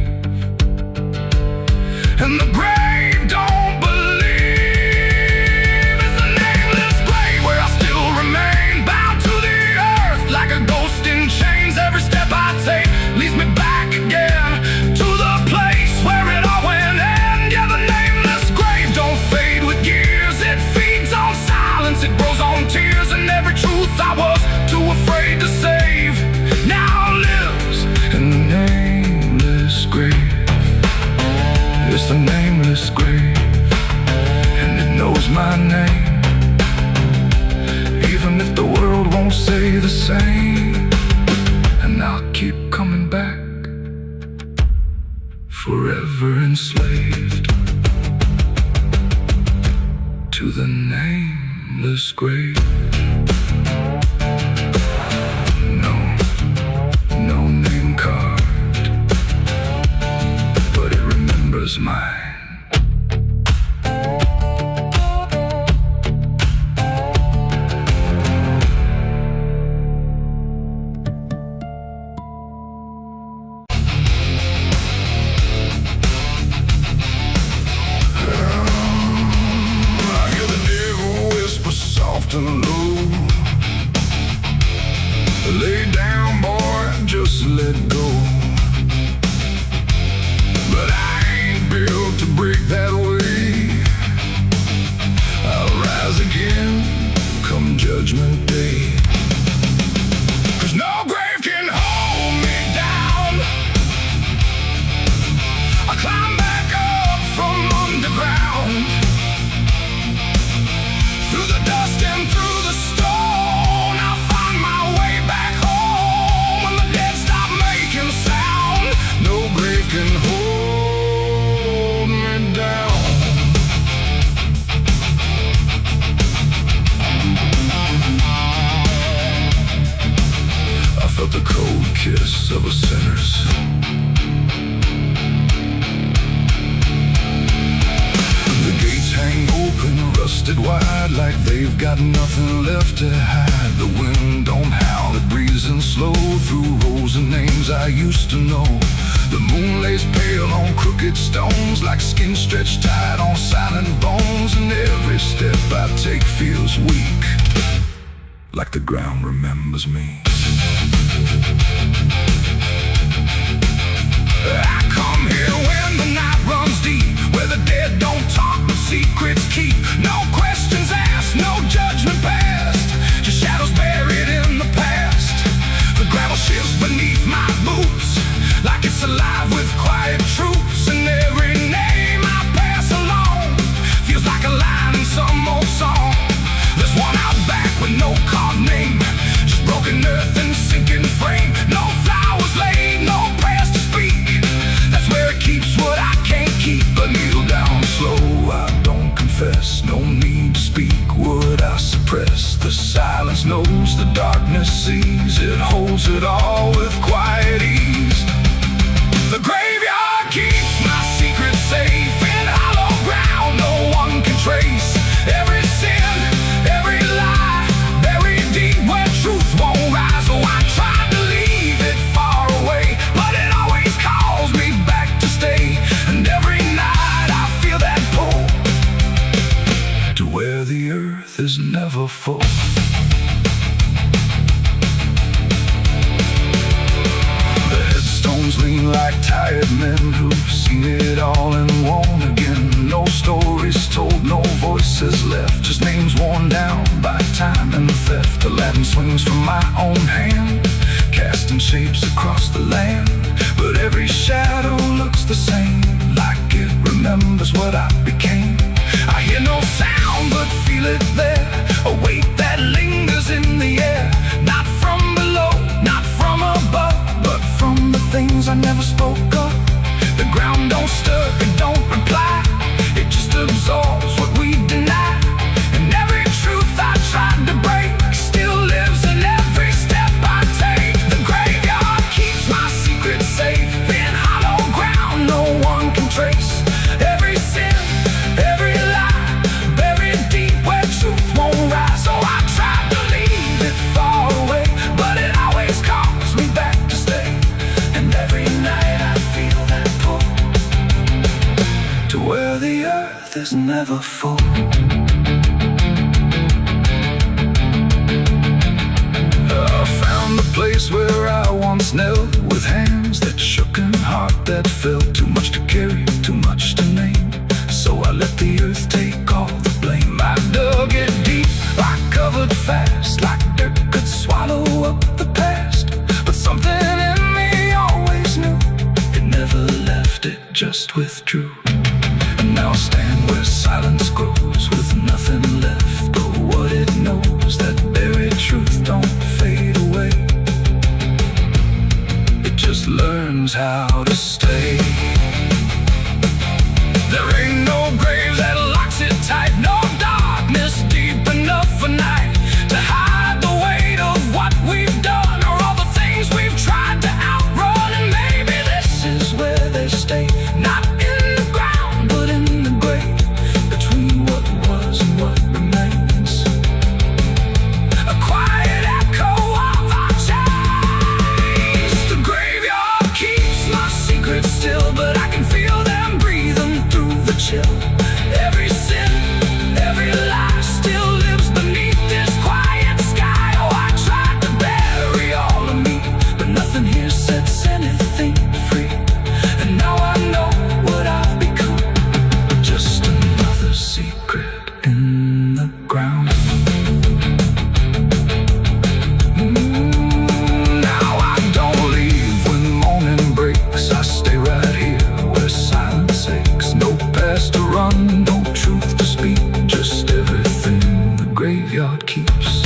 And the grave don't believe. Leads me back again to the place where it all went end. Yeah, the nameless grave don't fade with years. It feeds on silence, it grows on tears, and every truth I was too afraid to save now lives in the nameless grave. It's the nameless grave, and it knows my name, even if the world won't say the same. And I'll keep coming back, forever enslaved to the nameless grave. No name carved, but it remembers mine. And low, lay down, boy, just let go. But I ain't built to break that way. I'll rise again come judgment day. 'Cause no grave can hold me down. I climb back up from underground, through the dust and through the stone. I'll find my way back home when the dead stop making sound. No grave can hold me down. I felt the cold kiss of a sinner's. The gates hang open, rusted wide, like they've got nothing left to hide. The wind don't howl, it breathes in slow through rows of names I used to know. The moon lays pale on crooked stones, like skin stretched tight on silent bones. And every step I take feels weak, like the ground remembers me. I come here when the night runs deep, where the dead don't talk but secrets keep. No questions asked, no judgment passed, just shadows buried in the past. The gravel shifts beneath my boots, like it's alive with quiet troops. And every name I pass along feels like a line in some old song. There's one out back with no carved name, just broken earth and sinking frame. No flowers laid, no prayers to speak. That's where it keeps what I can't keep. But kneel down slow, I don't confess. No need to speak what I suppress. The silence knows, the darkness sees. It holds it all with quiet ease. The graveyard keeps my secret safe in hollow ground no one can trace. Every sin, every lie, buried deep where truth won't rise. Oh, I tried to leave it far away, but it always calls me back to stay. And every night I feel that pull to where the earth is never full. The headstone names lean like tired men who've seen it all and won't again. No stories told, no voices left, just names worn down by time and theft. Aladdin swings from my own hand, casting shapes across the land, but every shadow looks the same, like it remembers what I became. I hear no sound but feel it there, a weight that lingers in the air. Not from below, not from above, but from the things I never spoke of. The ground don't stir, it don't reply, it just absorbs what we deny. And every truth I tried to break still lives in every step I take. The graveyard keeps my secret safe in hollow ground no one can trace. Every sin, every lie, buried deep where truth won't rise. So I tried to leave it far away, but it always calls me back to stay. And every night I feel that pull to where the earth is never full. I found the place where I once knelt, with hands that shook and heart that felt. Too much to carry, too much to name, so I let the earth take all the blame. I dug it deep, I covered fast, like dirt could swallow up the past. But something in me always knew, it never left, it just withdrew. And now I stand where silence grows, with nothing left but what it knows. That buried truth don't fade away, it just learns how to stay. There ain't no grave that locks it tight, no darkness deep enough for night to hide the weight of what we've done, or all the things we've tried to outrun. And maybe this is where they stay, not in the ground but in the grave, between what was and what remains. A quiet echo of our chains. The graveyard keeps my secrets still, but I can feel them breathing through the chill. Every sin, every lie still lives beneath this quiet sky. Oh, I tried to bury all of me, but nothing here sets anything free. And now I know what I've become, just another secret in the ground. Now I don't leave when morning breaks, I stay right here where silence aches. No past to run, no truth to speak, just everything the graveyard keeps.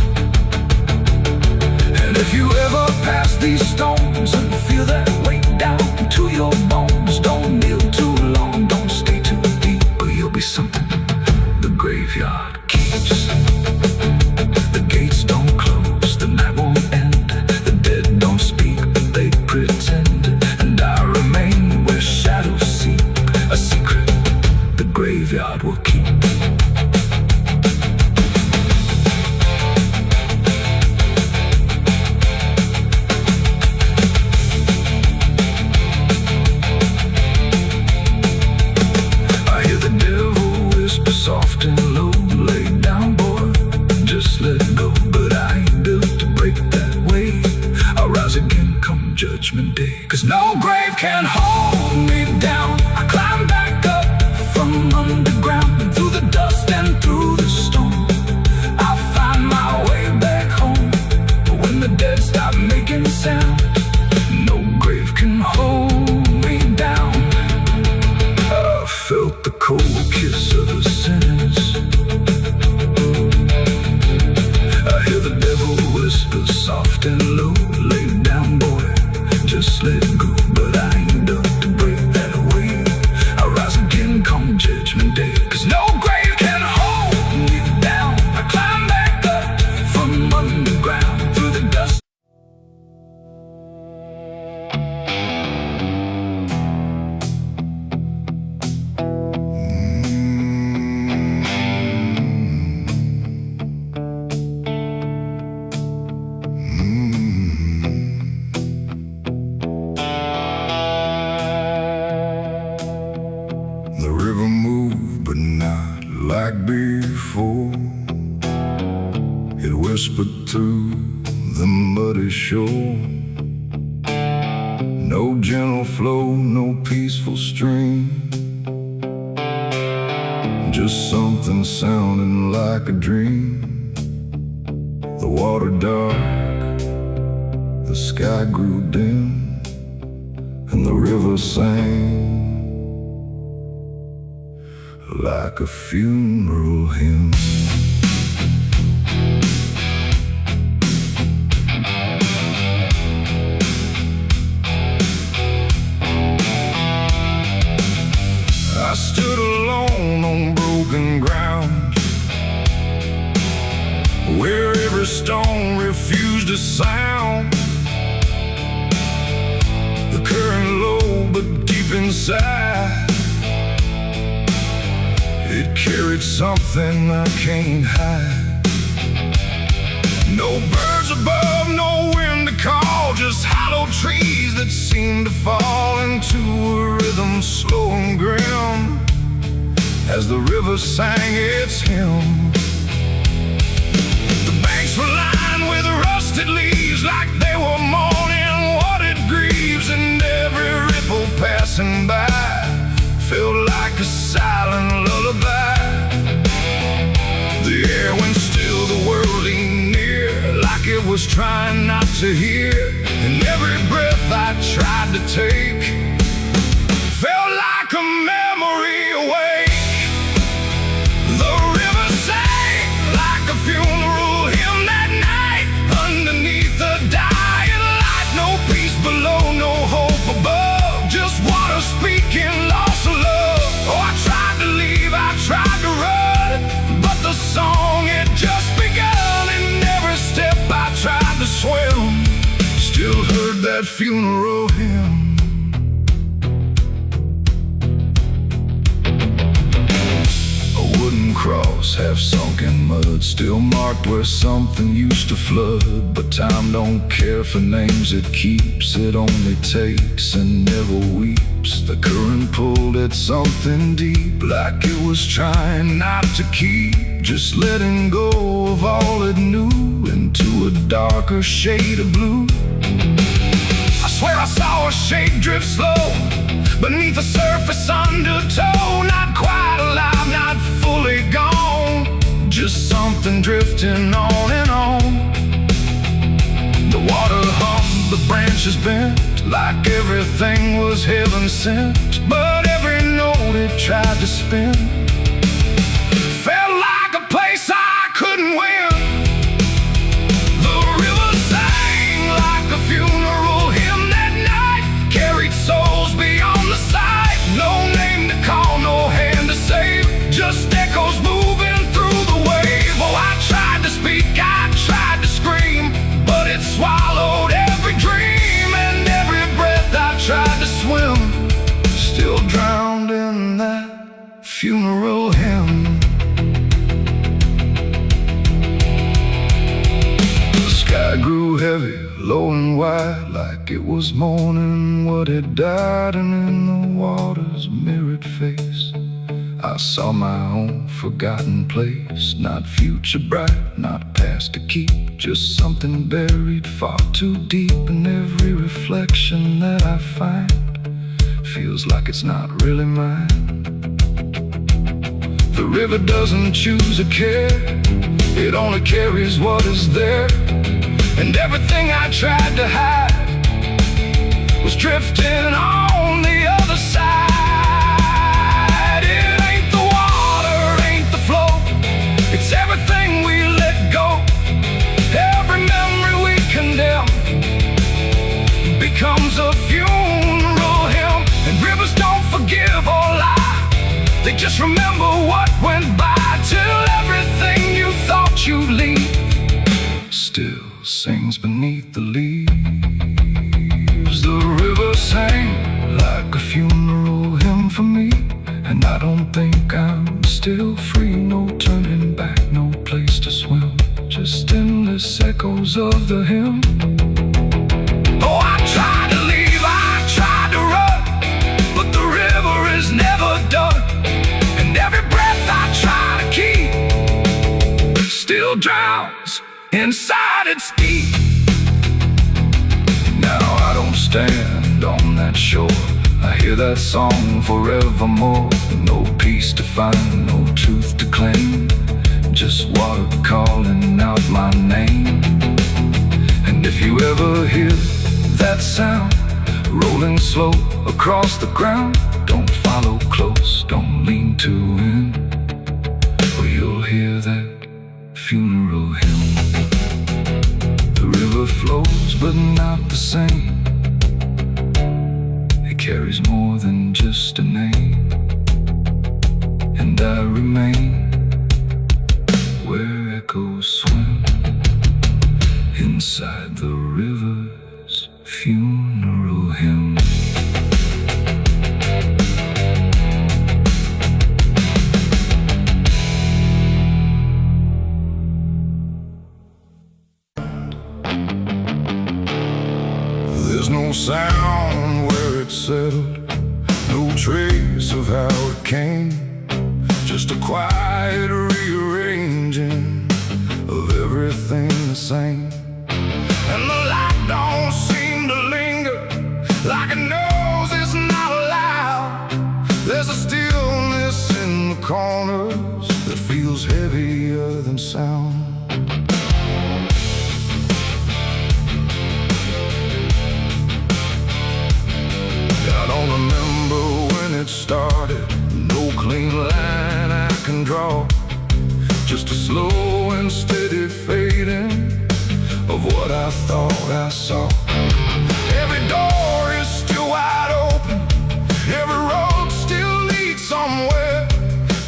And if you ever pass these stones and feel that weight down to your bones, don't kneel too long, don't stay too deep, or you'll be something the graveyard keeps. The gates don't close, the night won't end, the dead don't speak, but they pretend. And I remain where shadows seep, a secret the graveyard will keep. I hear the devil whisper soft and low, lay down boy, just let go. But I ain't built to break that way, I'll rise again come judgment day. Cause no grave can hold me down, I climb back up from underground, and through the dust and through the storm, I'll find my way back home. But when the dead stop making sound, no grave can hold me down. I felt the cold kiss of the sinners, I hear the devil whisper soft and low, lay down boy, just let go. But I ain't done to break that away, I'll rise again come judgment day. Cause no grave can hold me down, I climb back up from underground, through the dust. The river moved, but not like before. It whispered through the muddy shore. No no gentle flow, no peaceful stream. Just something sounding like a dream. The water dark, the sky grew dim, and the river sang like a funeral hymn. I stood alone on broken ground, where every stone refused a sound. The current low but deep inside, it carried something I can't hide. No birds above, no wind to call, just hollow trees that seem to fall into a rhythm slow and grim as the river sang its hymn. The banks were lined with rusted leaves, like they were mourning what it grieves, and every ripple passing by felt like a silent lullaby. The air went still, the world leaned near, like it was trying not to hear, and every breath I tried to take felt like a memory awake. The river sang like a funeral hymn that night, underneath the dying light. No peace below, no hope above, just water speaking loss of love. Oh, I tried to leave, I tried to run, but the song had just begun, and every step I tried to swim still heard that funeral hymn. A wooden cross, half sunk in mud, still marked where something used to flood. But time don't care for names it keeps, it only takes and never weeps. The current pulled at something deep, like it was trying not to keep, just letting go of all it knew into a darker shade of blue. I swear I saw a shape drift slow beneath the surface undertow, not quite alive, not fully gone, just something drifting on and on. The water hummed, the branches bent, like everything was heaven sent, but every note it tried to spin felt like a place I couldn't win. The river sang like a funeral hymn that night, carried souls beyond the sight. No name to call, no hand to save, just echoes moving through the wave. Oh, I tried to speak, I tried to scream, but it swallowed every dream, and every breath I tried to swim still drowned in that funeral hymn. The sky grew heavy, low and wide, like it was mourning what had died, and in the water's mirrored face I saw my own forgotten place. Not future bright, not past to keep, just something buried far too deep. And every reflection that I find feels like it's not really mine. The river doesn't choose a care, it only carries what is there. And everything I tried to hide was drifting on the other side. It ain't the water, ain't the flow, it's everything we let go. Every memory we condemn becomes a funeral hymn. And rivers don't forgive or lie, they just remember what went by, till everything you thought you'd leave still sings beneath the leaves. The river sang like a funeral hymn for me, and I don't think I'm still free. No turning back, no place to swim, just endless echoes of the hymn. Oh, I tried to leave, I tried to run, but the river is never done, and every breath I try to keep still drowns inside its deep. Now I don't stand sand on that shore. I hear that song forevermore. No peace to find, no truth to claim, just water calling out my name. And if you ever hear that sound rolling slow across the ground, don't follow close, don't lean too in, or you'll hear that funeral hymn. The river flows but not the same. It carries more than just a name. And I remain where echoes swim inside the river's funeral hymn. There's no sound where it settled, no trace of how it came, just a quiet rearranging of everything the same. And the light don't seem to linger, like it knows it's not allowed. There's a stillness in the corners that feels heavier than sound. I don't remember when it started, no clean line I can draw, just a slow and steady fading of what I thought I saw. Every door is still wide open, every road still leads somewhere,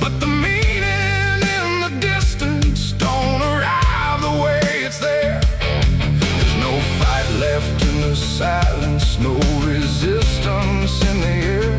but the meaning in the distance don't arrive the way it's there. There's no fight left in the silence, no resistance in the air,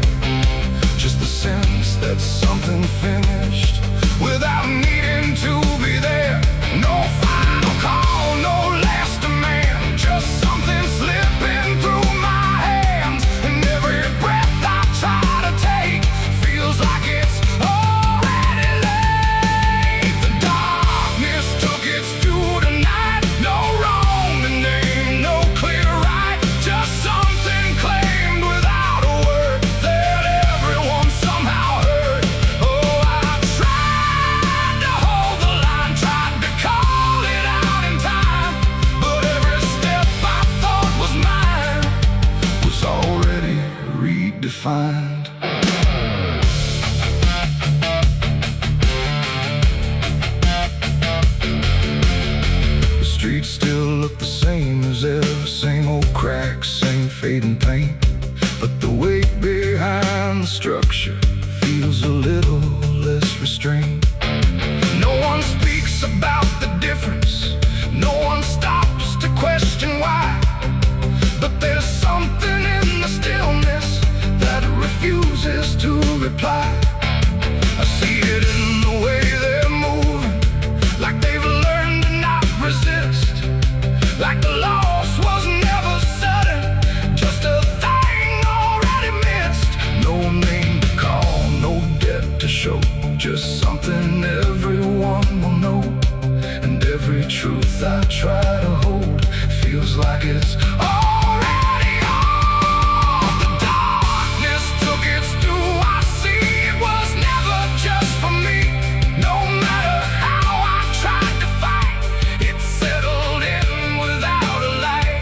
just the sense that something finished without needing to be there. No final call, no last demand, just something slipping through my hands. And every breath I try to take feels like it's already late. The darkness took its due tonight, no wrong to name, no clear right, just something claimed without a word that everyone somehow heard. Oh, I tried to hold the line, tried to call it out in time, but every step I thought was mine was already redefined. The streets still look the same as ever, same old cracks, same fading paint, but the weight behind the structure feels a little less restrained. No one speaks about the difference, no one stops to question why, but there's something in the stillness that refuses to reply. I see it in the way they're moving, like they've learned to not resist, like the loss was never sudden, just a thing already missed. No name to call, no debt to show, just something everyone will know. And every truth I try to hold feels like it's already on. The darkness took its due, I see it was never just for me. No matter how I tried to fight, it settled in without a light.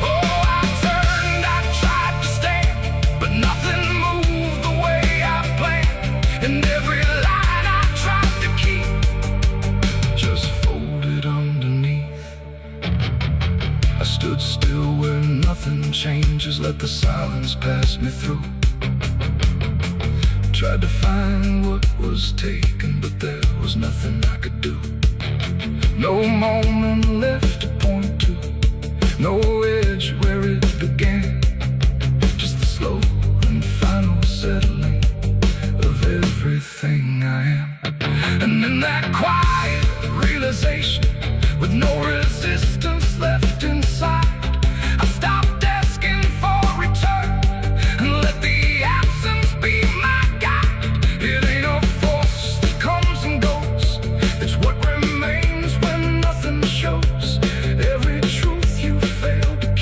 Oh, I turned, I tried to stand, but nothing moved the way I planned. And every line I tried to keep just folded underneath. I stood still where nothing changes, let the silence pass me through. Tried to find what was taken, but there was nothing I could do. No moment left to point to, no edge where it began, just the slow and final settling of everything I am. And in that quiet realization, with no resistance left inside, I stopped asking for return and let the absence be my guide. It ain't a force that comes and goes, it's what remains when nothing shows. Every truth you failed to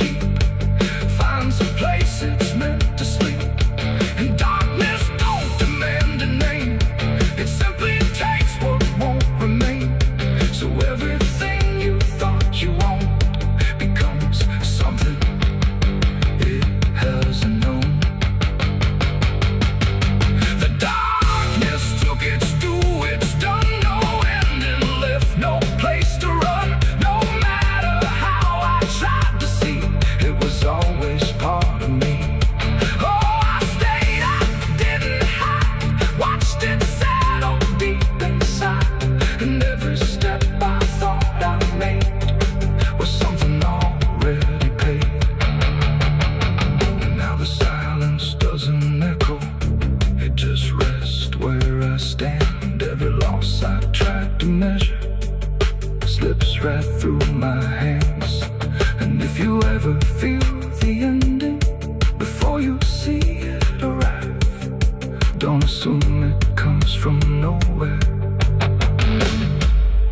momentum, it comes from nowhere.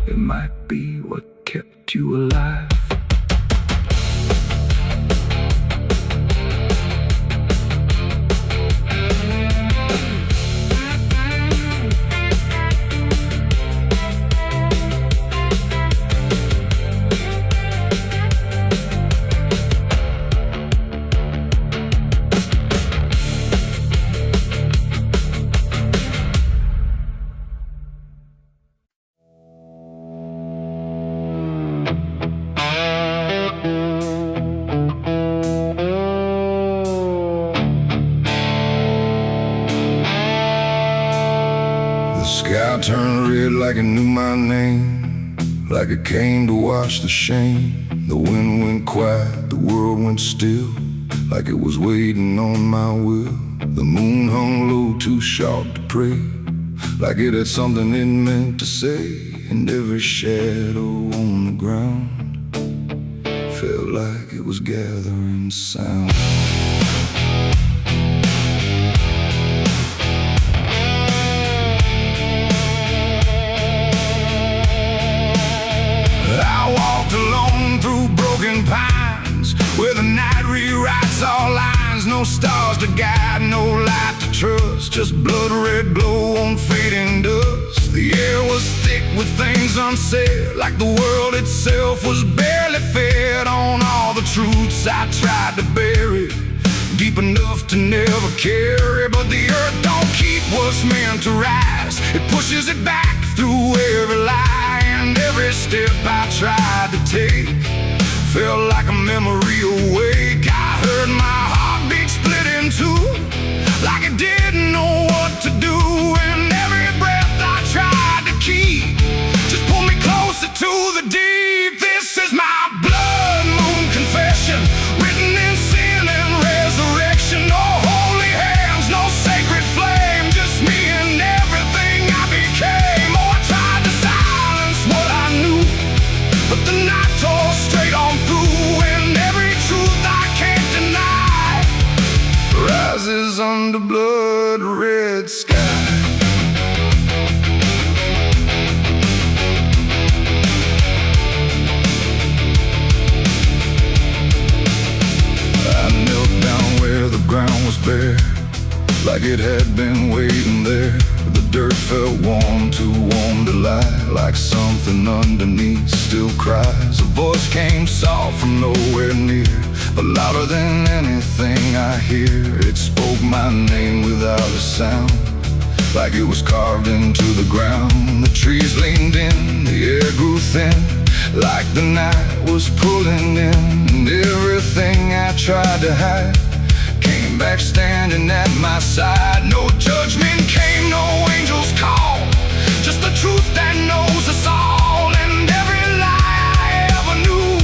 It might be what kept you alive. The sky turned red like it knew my name, like it came to wash the shame. The wind went quiet, the world went still, like it was waiting on my will. The moon hung low, too sharp to pray, like it had something it meant to say. And every shadow on the ground felt like it was gathering sound. I walked alone through broken pines, where the night rewrites all lines. No stars to guide, no light to trust, just blood red glow on fading dust. The air was thick with things unsaid, like the world itself was barely fed on all the truths I tried to bury, deep enough to never carry. But the earth don't keep what's meant to rise, it pushes it back through every lie. And every step I tried to take felt like a memory awake. I heard my heartbeat split in two, like it didn't know what to do. And every breath I tried to keep just pulled me closer to the deep. This is my blood moon confession, written in sin and resurrection. No holy hands, no sacred flame, just me and everything I became. Oh, I tried to silence what I knew, but the night tore straight on through. And every truth I can't deny rises under blood red sky. I knelt down where the ground was bare, like it had been waiting there. The dirt felt warm, too warm to lie, like something underneath still cries. A voice came soft from nowhere near, but louder than anything I hear. It spoke my name without a sound, like it was carved into the ground. The trees leaned in, the air grew thin, like the night was pulling in. And everything I tried to hide came back standing at my side. No judgment came, no angel's call, just the truth that knows us all. And every lie I ever knew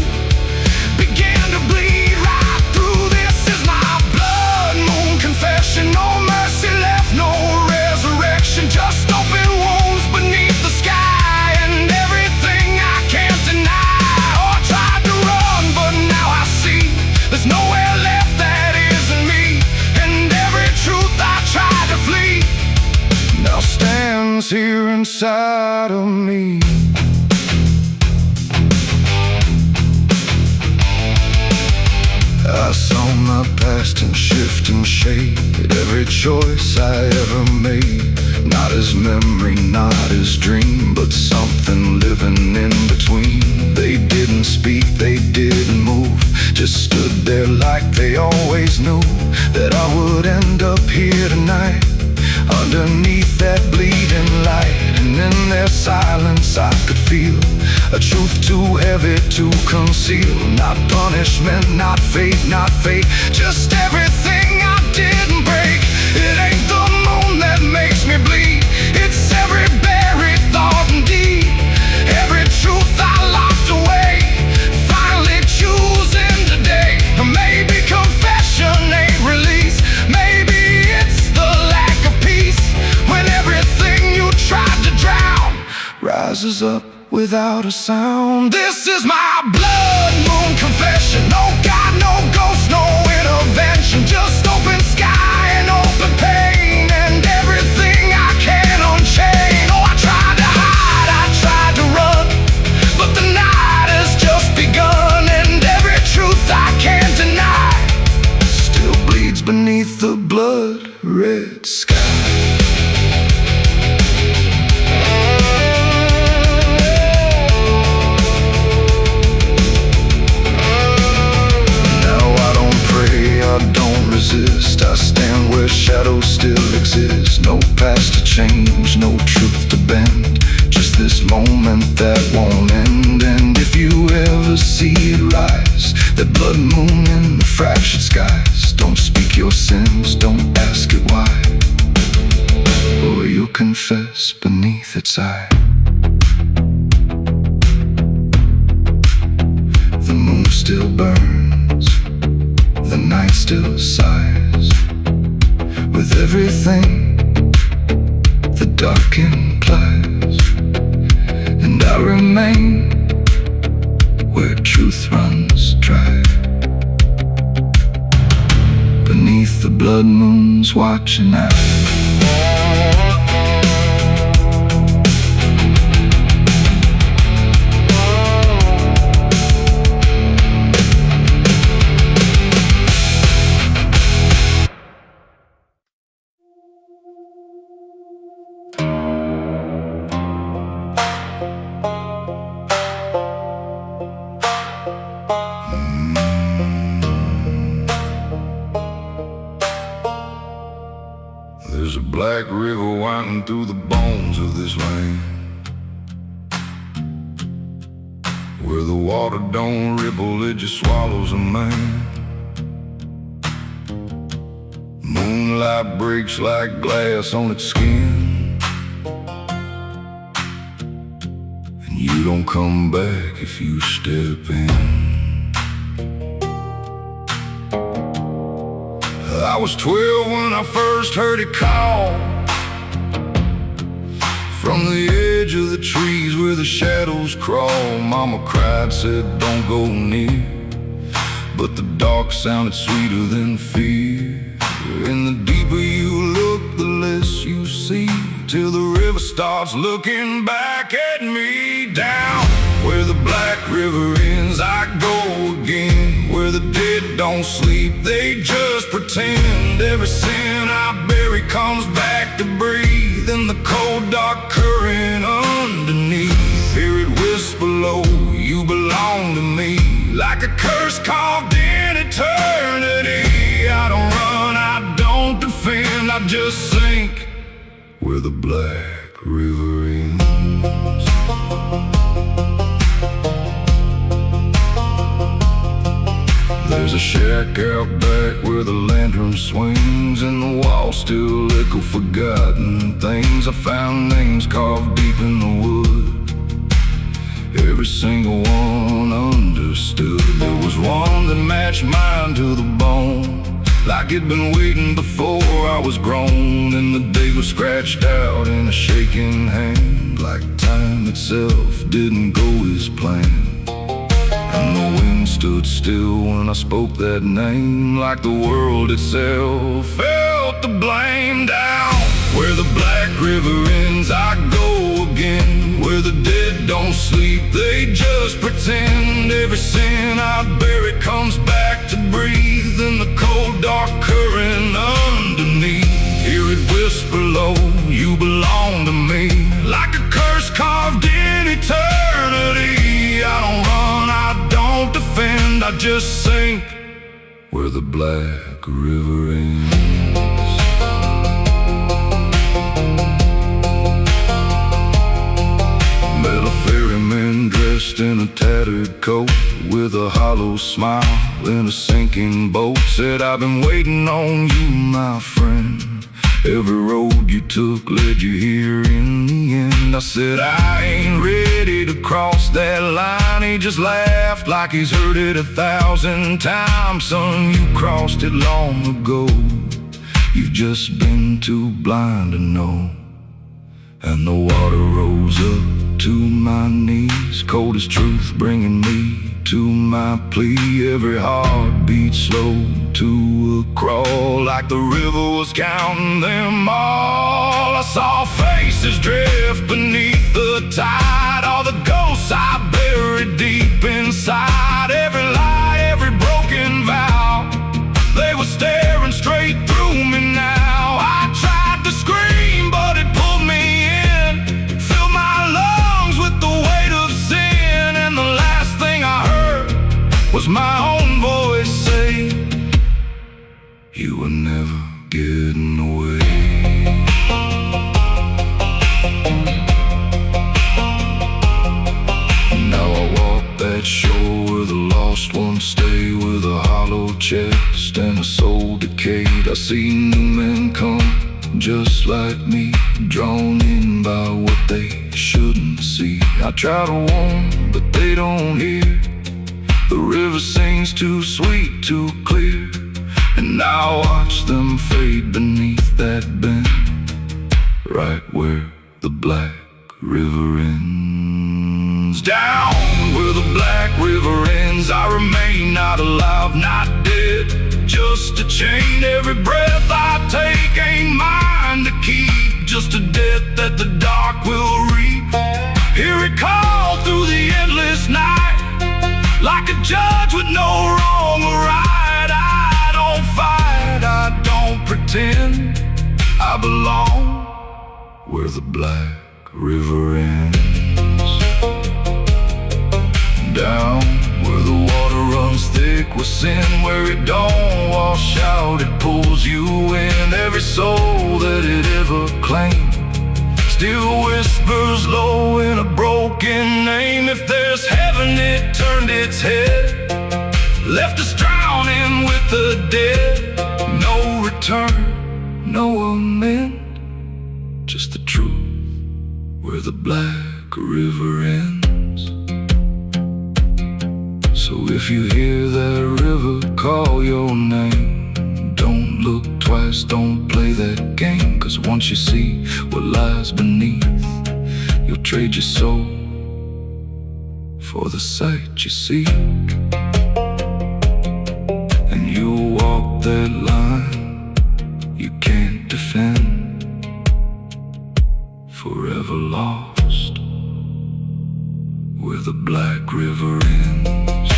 began to bleed right through. This is my blood moon confession. No mercy left, no resurrection, just open wounds beneath the sky. And everything I can't deny. Oh, I tried to run, but now I see there's nowhere left that isn't me. And every truth I tried to flee now stands here inside of me. I saw my past in shifting shade, every choice I ever made, not as memory, not as dream, but something living in between. They didn't speak, they didn't move, just stood there like they always knew that I would end up here tonight, underneath that bleeding light. And in their silence I could feel a truth too heavy to conceal. Not punishment, not fate, not fate, just everything I didn't break. It ain't the moon that makes me bleed, it's every buried thought and deed, every truth I locked away, finally choosing today. Maybe confession ain't release, maybe it's the lack of peace, when everything you tried to drown rises up without a sound. This is my blood moon confession. No God, no ghost, no intervention, just open sky and open pain. And everything beneath the blood-red sky. I don't resist, I stand where shadows still exist. No past to change, no truth to bend, just this moment that won't end. And if you ever see it rise, that blood moon in the fractured skies, don't speak your sins, don't ask it why, or you'll confess beneath its eye. The moon still burns, the night still sighs, with everything the dark implies. And I remain where truth runs dry, beneath the blood moon's watching eye. There's a black river winding through the bones of this land, where the water don't ripple, it just swallows a man. Moonlight breaks like glass on its skin, and you don't come back if you step in. I was 12 when I first heard it call, from the edge of the trees where the shadows crawl. Mama cried, said don't go near, but the dark sounded sweeter than fear. And the deeper you look, the less you see, till the river starts looking back at me. Down where the black river ends, I go again, where the dead don't sleep, they just pretend. Every sin I bury comes back to breathe in the cold dark current underneath. Hear it whisper low, you belong to me, like a curse carved in eternity. I don't run, I don't defend, I just sink where the black river ends. There's a shack out back where the lantern swings, and the walls still echo forgotten things. I found names carved deep in the wood, every single one understood. There was one that matched mine to the bone, like it'd been waiting before I was grown. And the day was scratched out in a shaking hand, like time itself didn't go as planned. And the wind stood still when I spoke that name, like the world itself felt the blame. Down where the black river ends, I go again, where the dead don't sleep, they just pretend. Every sin I bury comes back to breathe in the cold dark current underneath. Hear it whisper low, you belong to me, like a curse carved in eternity. I don't run, I don't defend, I just sink where the black river ends. Met a ferryman dressed in a tattered coat, with a hollow smile in a sinking boat. Said, I've been waiting on you, my friend. Every road you took led you here in the end. I said, I ain't ready to cross that line. He just laughed like he's heard it 1,000 times. Son, you crossed it long ago, you've just been too blind to know. And the water rose up to my knees, cold as truth, bringing me to my plea. Every heartbeat slow to a crawl, like the river was counting them all. I saw faces drift beneath the tide, all the ghosts I buried deep inside. Every lie, every broken vow, they were staring straight through You were never getting away. Now I walk that shore where the lost ones stay, with a hollow chest and a soul decayed. I see new men come, just like me, drawn in by what they shouldn't see. I try to warn, but they don't hear. The river sings too sweet, too clear, and I watch them fade beneath that bend, right where the black river ends. Down where the black river ends, I remain not alive, not dead, just a chain. Every breath I take ain't mine to keep, just a debt that the dark will reap. Hear it call through the endless night, like a judge with no wrong or right. I don't fight, I don't pretend, I belong where the black river ends. Down where the water runs thick with sin, where it don't wash out, it pulls you in. Every soul that it ever claimed still whispers low in a broken name. If there's heaven, it turned its head, left us drowning with the dead. No return, no amend, just the truth where the black river ends. So if you hear that river call your name, don't look twice, don't play that game. 'Cause once you see what lies beneath, you'll trade your soul for the sight you seek. And you'll walk that line you can't defend, forever lost where the black river ends.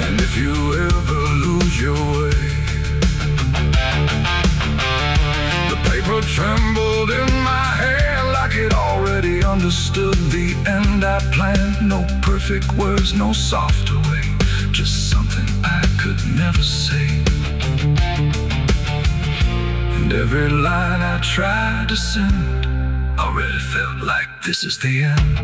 And if you ever lose your way, the paper trembled in my hand like it already understood the end I planned. No perfect words, no softer way, just something I could never say. And every line I tried to send already felt like this is the end.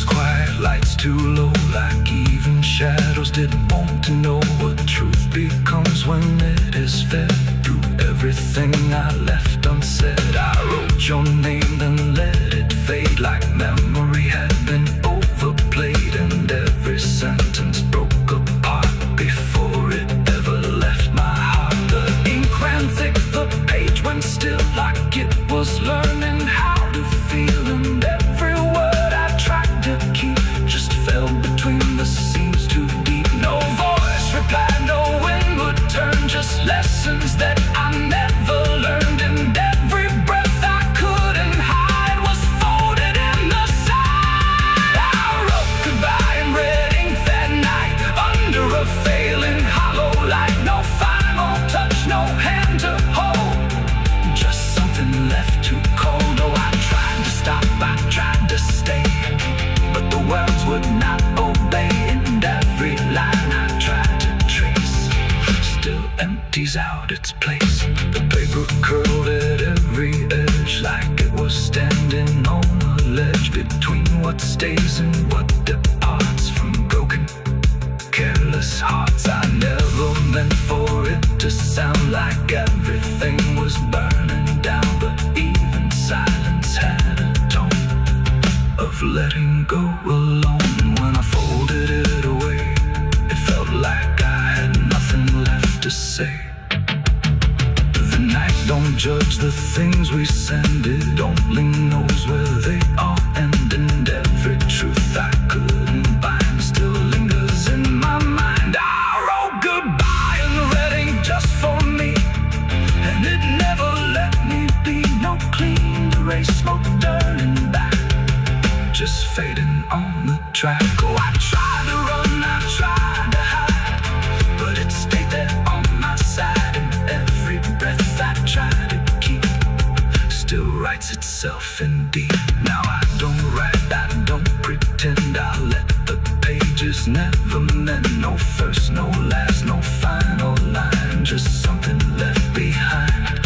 Quiet, lights too low, like even shadows didn't want to know what truth becomes when it is fed. Through everything I left unsaid, I wrote your name, then let it fade, like memory had been overplayed. And every sentence broke apart before it ever left my heart. The ink ran thick, the page went still, like it was learning how to feel. And every word I tried to keep just fell between the seams too deep. No voice replied, no wind would turn, just lessons that I never learned. And every breath I couldn't hide was folded in the side. I wrote goodbye in red ink that night, under a failing hollow light. No final touch, no hand to hold, just something left too cold. Oh, I tried to stop, I tried to stay, but the words would not obey. And every line I tried to trace still empties out its place. The paper curled at every edge, like it was standing on a ledge between what stays and what departs from broken, careless hearts. I never meant for it to sound like everything was burning down, but even silence had a tone of letting go alone. When I folded it away, it felt like I had nothing left to say. The night don't judge the things we send, it only knows where they all end. And every truth I couldn't bind still lingers in my mind. I wrote goodbye in red ink just for me, and it never let me be. No clean itself indeed. Now I don't write, I don't pretend, I let the pages never mend. No first, no last, no final line, just something left behind.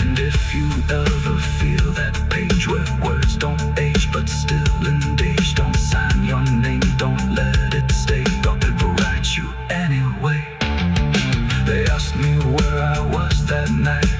And if you ever feel that page where words don't age but still engage, don't sign your name, don't let it stay, God will write you anyway. They asked me where I was that night,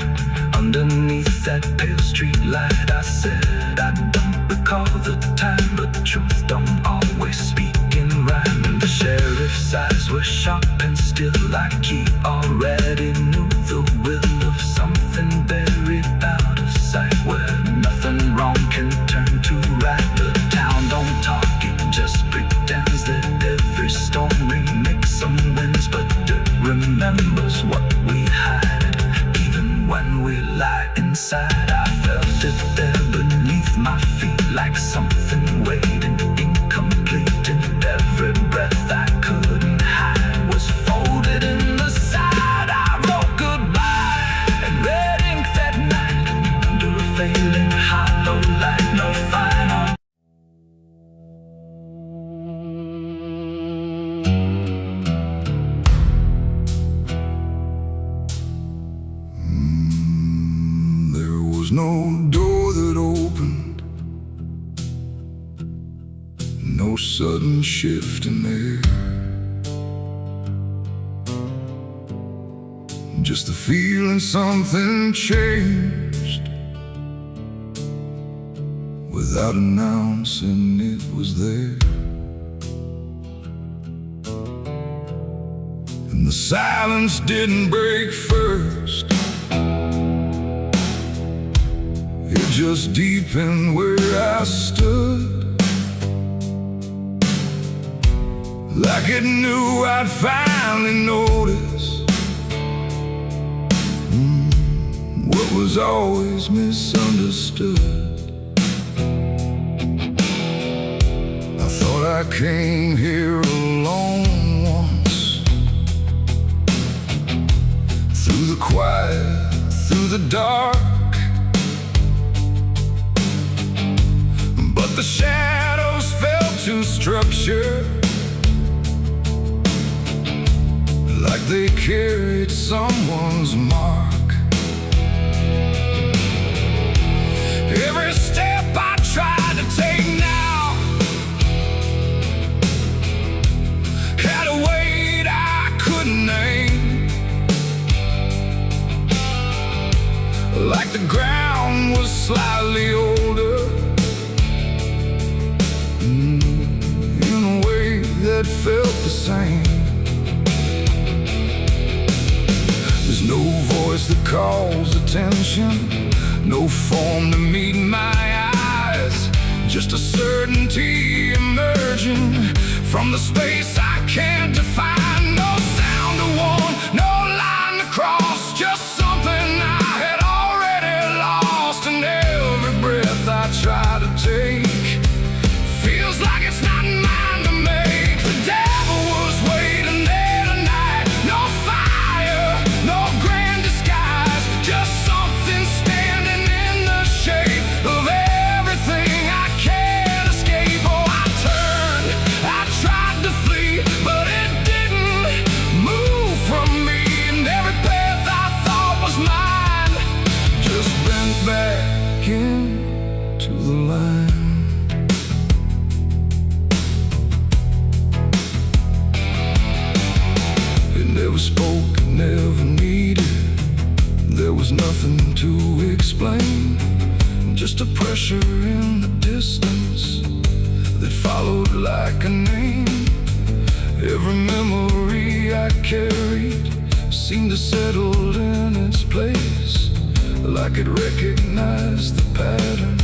underneath that pale street light. I said I don't recall the time, but the truth don't always speak in rhyme. And the sheriff's eyes were sharp and still, like he already knew the will of something buried out of sight, where nothing wrong can turn to right. The town don't talk, it just pretends that every storm remakes some winds, but it remembers what we hide. Even when we lie inside, I felt it there beneath my feet, like something waiting incomplete. And every breath I couldn't hide was folded in the side. I wrote goodbye and red ink that night, under a failing hollow light. No final. There was no door that opened, no sudden shift in air, just the feeling something changed, without announcing it was there. And the silence didn't break first, it just deepened where I stood, like it knew I'd finally noticed what was always misunderstood. I thought I came here alone once, through the quiet, through the dark, but the shadows fell to structure, like they carried someone's mark. Every step I tried to take now had a weight I couldn't name, like the ground was slightly older, in a way that felt the same. There's no voice that calls attention, no form to meet my eyes, just a certainty emerging from the space I can't define. No sound to warn, no line to cross, just something I had already lost. And every breath I try to take feels like it's not mine to make. The devil was waiting there tonight, no fire, no grand disguise, just something standing in the shape of everything I can't escape. Oh, I turned, I tried to flee, but it didn't move from me. And every path I thought was mine just bent back into the line. Never spoke, never needed, there was nothing to explain, just a pressure in the distance that followed like a name. Every memory I carried seemed to settle in its place, like it recognized the pattern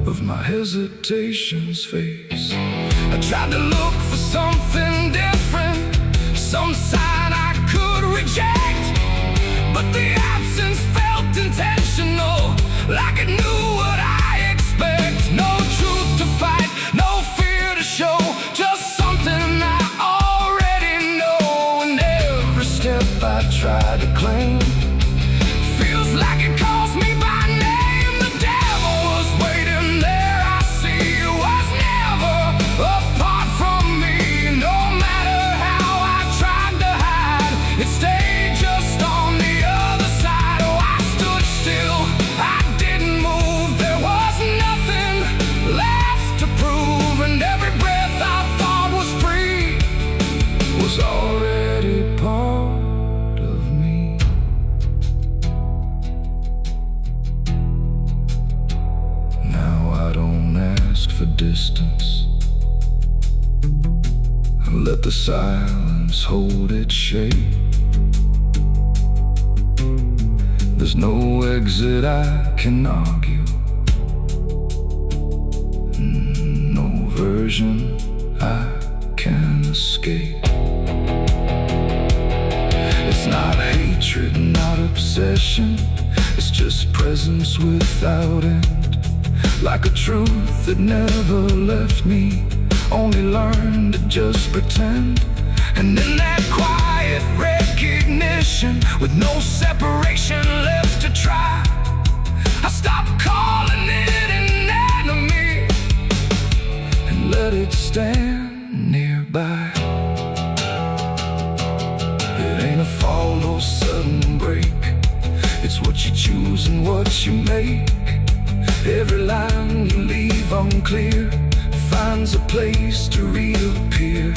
of my hesitation's face. I tried to look for something different, some sign I could reject, but the absence felt intentional, like it knew what I expect. No truth to fight, no fear to show, just something I already know. And every step I try to claim feels like it calls me by name. The devil ask for distance. Let the silence hold its shape. There's no exit I can argue, no version I can escape. It's not hatred, not obsession, it's just presence without end. Like a truth that never left me, only learned to just pretend. And in that quiet recognition, with no separation left to try, I stopped calling it an enemy and let it stand nearby. It ain't a fall, no sudden break, it's what you choose and what you make. Every line you leave unclear finds a place to reappear.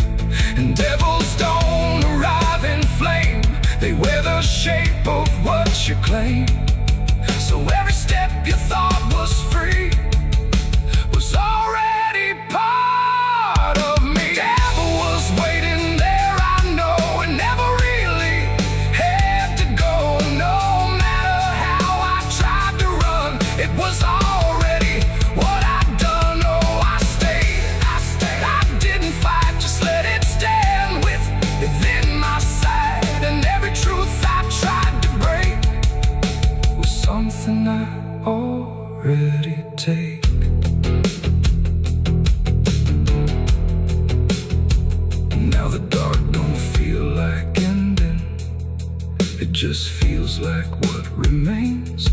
And devils don't arrive in flame, they wear the shape of what you claim. So every step you thought was free was already part of me. Devil was waiting there, I know, and never really had to go. No matter how I tried to run, it was already what I'd done. Oh, I stayed, I didn't fight, just let it stand within my sight. And every truth I tried to break was something I already take. Now the dark don't feel like ending, it just feels like what remains.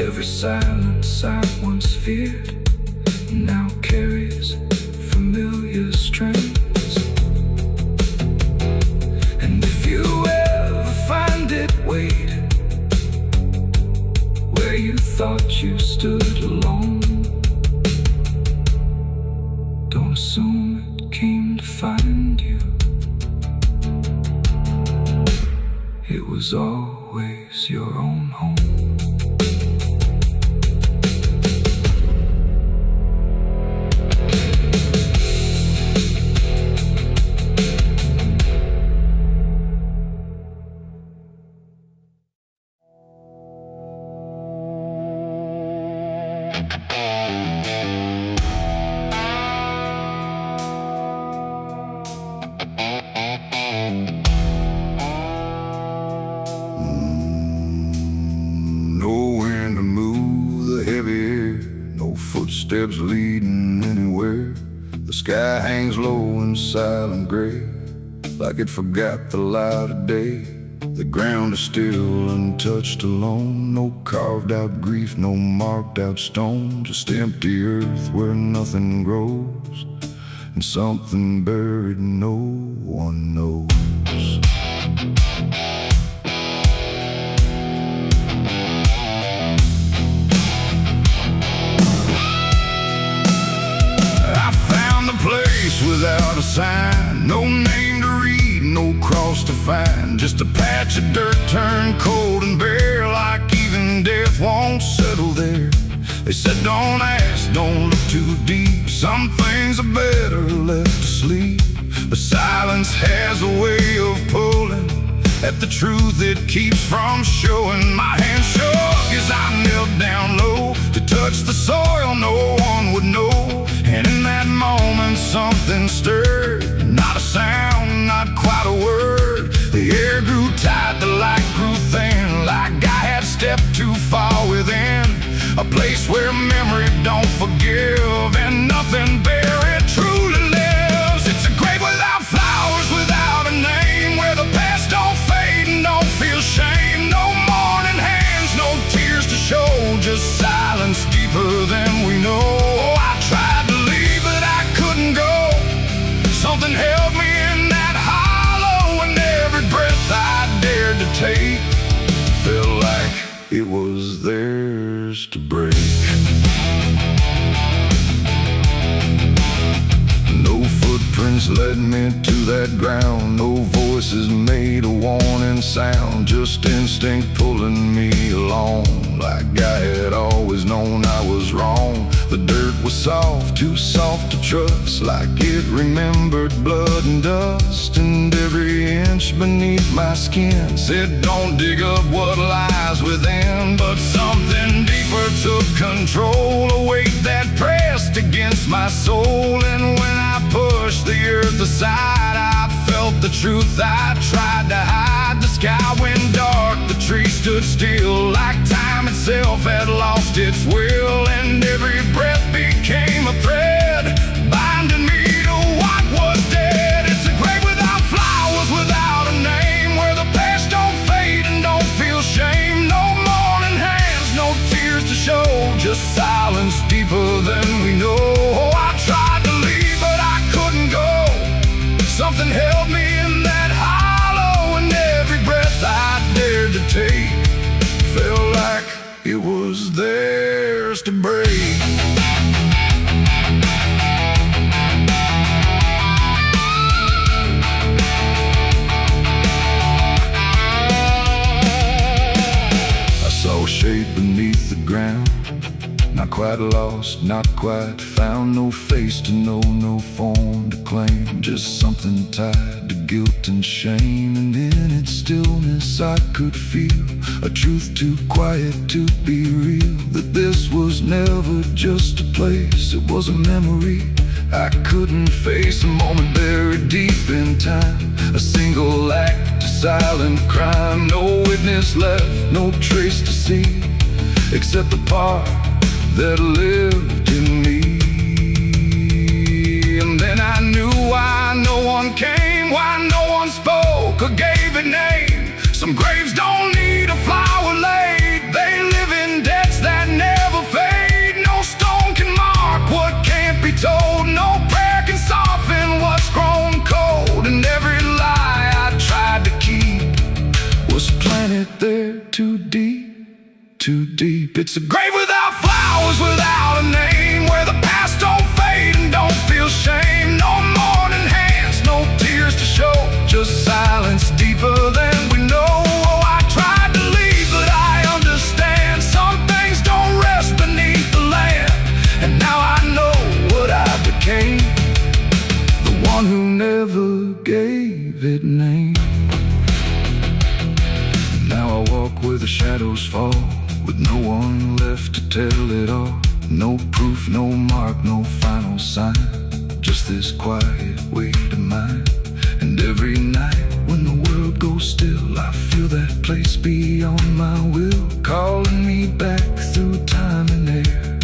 Every silence I once feared now carries familiar strains. And if you ever find it, wait where you thought you stood alone. Don't assume it came to find you, it was always your own home. Nowhere to move the heavy air, no footsteps leading anywhere. The sky hangs low in silent gray, like it forgot the light of day. The ground is still untouched, alone. No carved out grief, no marked out stone, just empty earth where nothing grows, and something buried no one knows. Without a sign, no name to read, no cross to find, just a patch of dirt turned cold and bare, like even death won't settle there. They said don't ask, don't look too deep, some things are better left to sleep. But silence has a way of pulling at the truth it keeps from showing. My hand shook as I knelt down low to touch the soil no one would know. And in that moment something stirred, not a sound, not quite a word. The air grew tight, the light grew thin, like I had stepped too far within a place where memory don't forgive and nothing buried truly lives. It's a grave without flowers, without a name, where the past don't fade and don't feel shame. No mourning hands, no tears to show, just silence deeper than we know. I tried to leave, but I couldn't go. Something held me in that hollow, and every breath I dared to take felt like it was theirs to break. No footprints led me to that ground, no voices made a warning sound, just instinct pulling me along, like I had always known I was wrong. The dirt was soft, too soft to trust, like it remembered blood and dust. And every inch beneath my skin said, don't dig up what lies within. But something deeper took control, a weight that pressed against my soul. And when I pushed the earth aside, I felt the truth I tried to hide. The sky went dark, the trees stood still, like time itself had lost its will. And every breath became a thread, binding me to what was dead. It's a grave without flowers, without a name, where the past don't fade and don't feel shame. No mourning hands, no tears to show, just silence deeper than we know. Oh, I tried to leave, but I couldn't go. Something held me in that hollow, and every breath I dared to take felt like it was theirs to break. I saw a shape beneath the ground, not quite lost, not quite found. No face to know, no form to claim, just something tied to guilt and shame. And in its stillness I could feel a truth too quiet to be real, that this was never just a place, it was a memory I couldn't face. A moment buried deep in time, a single act, a silent crime. No witness left, no trace to see, except the part that lived in me. And then I knew why no one came, why no one spoke or gave a name. Some graves don't need a flower laid, they live in debts that never fade. No stone can mark what can't be told, no prayer can soften what's grown cold. And every lie I tried to keep was planted there too deep, too deep. It's a grave without flowers, without a name, where the past don't fade and don't feel shame. No mourning hands, no tears to show, just silence deeper than we know. Oh, I tried to leave, but I understand some things don't rest beneath the land. And now I know what I became, the one who never gave it name. Now I walk where the shadows fall, with no one left to tell it all. No proof, no mark, no final sign, just this quiet weight of mine. And every night when the world goes still, I feel that place beyond my will, calling me back through time and air,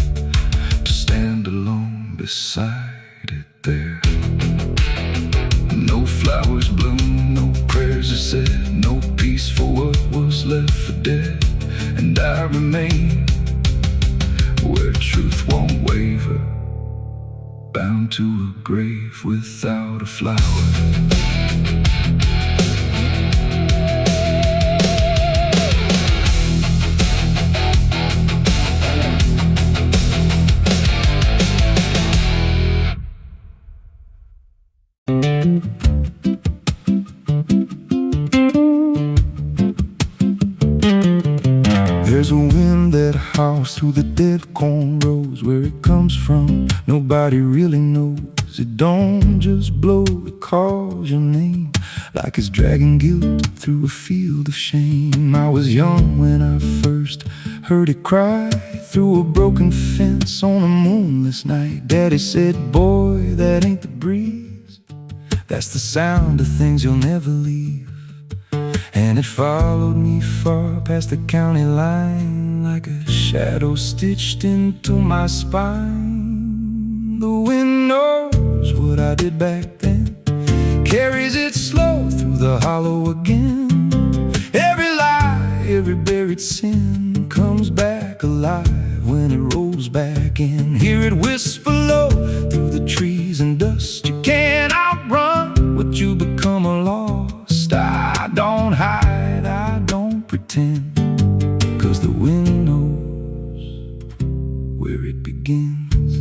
to stand alone beside it there. No flowers bloom, no prayers are said, no peace for what was left for dead. And I remain where truth won't waver, bound to a grave without a flower. There's a wind that howls through the dead corn rows. Where it comes from, nobody really knows. It don't just blow, it calls your name, like it's dragging guilt through a field of shame. I was young when I first heard it cry through a broken fence on a moonless night. Daddy said, boy, that ain't the breeze, that's the sound of things you'll never leave. And it followed me far past the county line, like a shadow stitched into my spine. The wind knows what I did back then, carries it slow through the hollow again. Every lie, every buried sin comes back alive when it rolls back in. Hear it whisper low through the trees and dust. You can't outrun what you become lost. I don't hide, I don't pretend, 'cause the wind knows where it begins.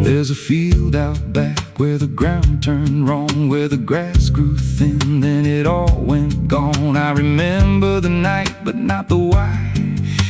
There's was a field out back where the ground turned wrong, where the grass grew thin, then it all went gone. I remember the night, but not the why.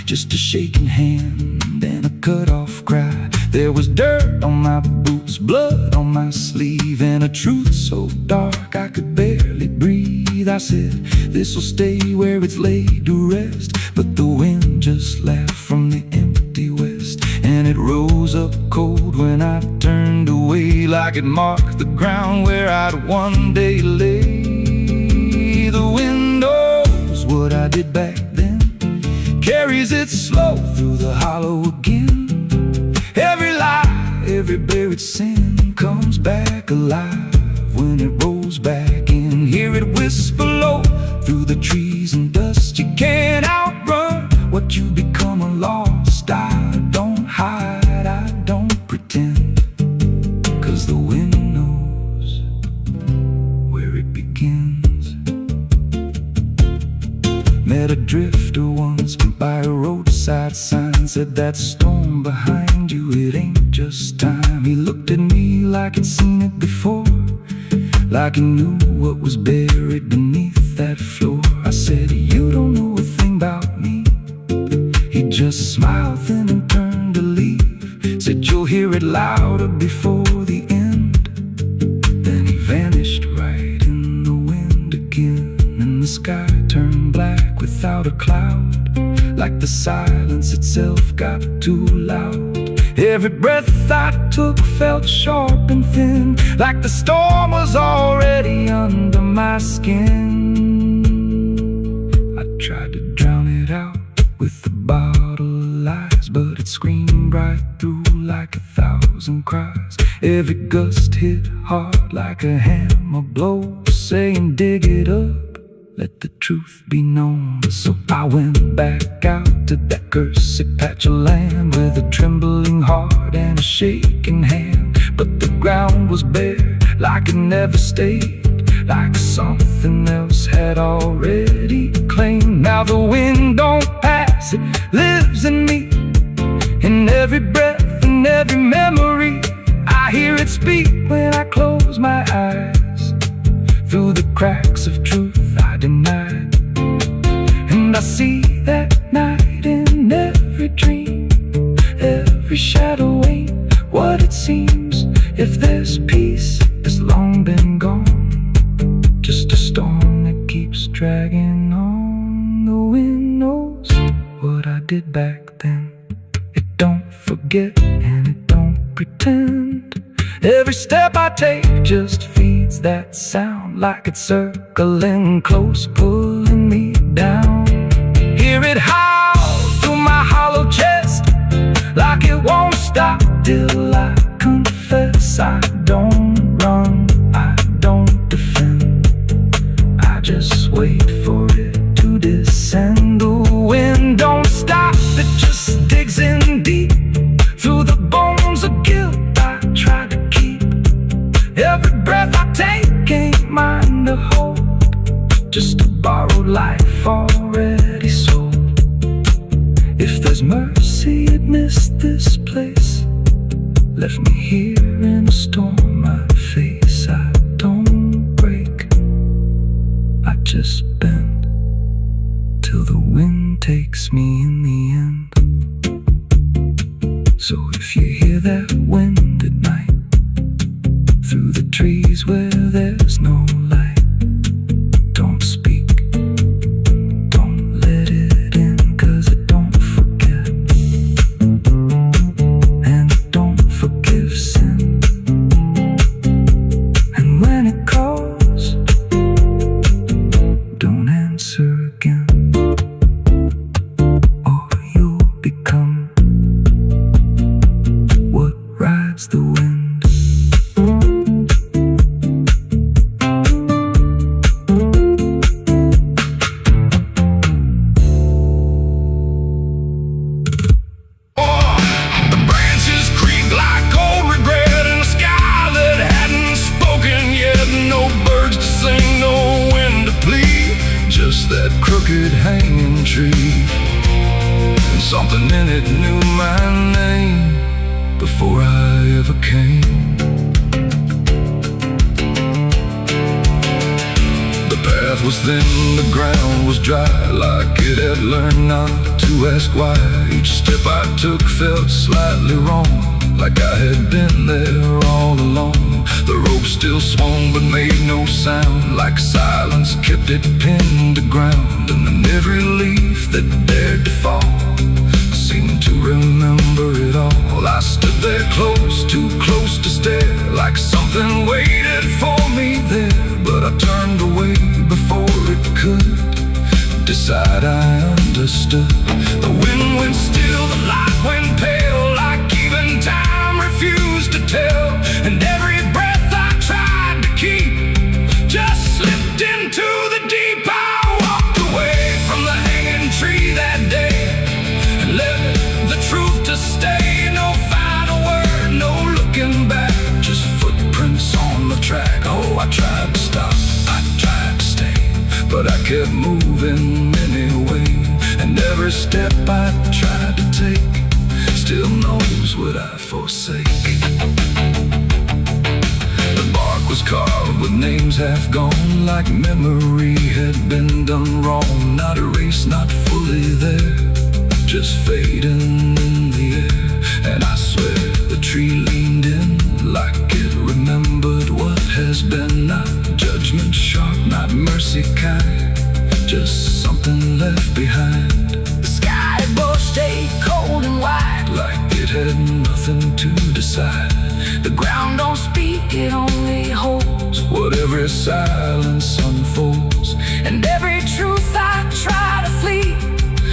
Just a shaking hand and a cut-off cry. There was dirt on my boots, blood on my sleeve, and a truth so dark I could barely breathe. I said, this'll stay where it's laid to rest. But the wind just laughed from the empty west, and it rose up cold when I turned away, like it marked the ground where I'd one day lay. The wind knows what I did back then, carries it slow through the hollow again. Every lie, every buried sin comes back alive when it rolls back in. Hear it whisper low through the trees and dust. You can't outrun what you become lost. I don't hide, I don't pretend, 'cause the wind knows where it begins. Met a drifter once by a roadside sign, said that storm behind you, it ain't just time. He looked at me like he'd seen it before, like he knew what was buried beneath that floor. I said, you don't know a thing about me. He just smiled thin and turned to leave, said, you'll hear it louder before the end. Then he vanished right in the wind again, and the sky turned black without a cloud, like the silence itself got too loud. Every breath I took felt sharp and thin, like the storm was already under my skin. I tried to drown it out with a bottle of lies, but it screamed right through like 1,000 cries. Every gust hit hard like a hammer blow, saying dig it up, let the truth be known. So I went back out to that cursed patch of land with a trembling heart and a shaking hand. But the ground was bare, like it never stayed, like something else had already claimed. Now the wind don't pass, it lives in me, in every breath and every memory. I hear it speak when I close my eyes, through the cracks of truth I denied. And I see that night in every dream, every shadow ain't what it seems. If there's peace, it's long been gone, just a storm that keeps dragging on. The wind knows what I did back then. It don't forget and it don't pretend. Every step I take just feeds that sound, like it's circling close, pulling me down. Hear it howl through my hollow chest, like it won't stop till I confess. I don't run, I don't defend, I just wait for it to descend. The wind don't stop, it just digs in deep, through the bones of guilt I try to keep. Every breath I take ain't mine to hold, just a borrowed life already sold. If there's mercy, it missed this place, left me here in a storm I face. I don't break, I just bend, till the wind takes me in the end. So if you hear that wind at night, through the trees where there's no light, don't speak, don't let it in, 'cause it don't forget, and it don't forgive sin. And when it calls, don't answer again, or you'll become what rides the wind. That crooked hanging tree, and something in it knew my name. before I ever came. The path was thin, the ground was dry, like it had learned not to ask why. Each step I took felt slightly wrong, like I had been there all along. The rope still swung but made no sound, like silence kept it pinned to ground. And then every leaf that dared to fall seemed to remember it all. I stood there close, too close to stare, like something waited for me there. But I turned away before it could decide I understood. The wind went still, the light went pale, like even time refused to tell. And every breath I tried to keep just slipped into the deep. I walked away from the hanging tree that day and left the truth to stay. No final word, no looking back, just footprints on the track. Oh, I tried to stop, I tried to stay, but I kept moving anyway. And every step I tried to take still knows what I forsake. The bark was carved with names half gone, like memory had been done wrong. Not erased, not fully there, just fading in the air. And I swear the tree leaned in, like it remembered what has been. Not judgment sharp, not mercy kind, just something left behind. The sky above stayed cold and white, like it had nothing to decide. The ground don't speak, it only holds what every silence unfolds. And every truth I try to flee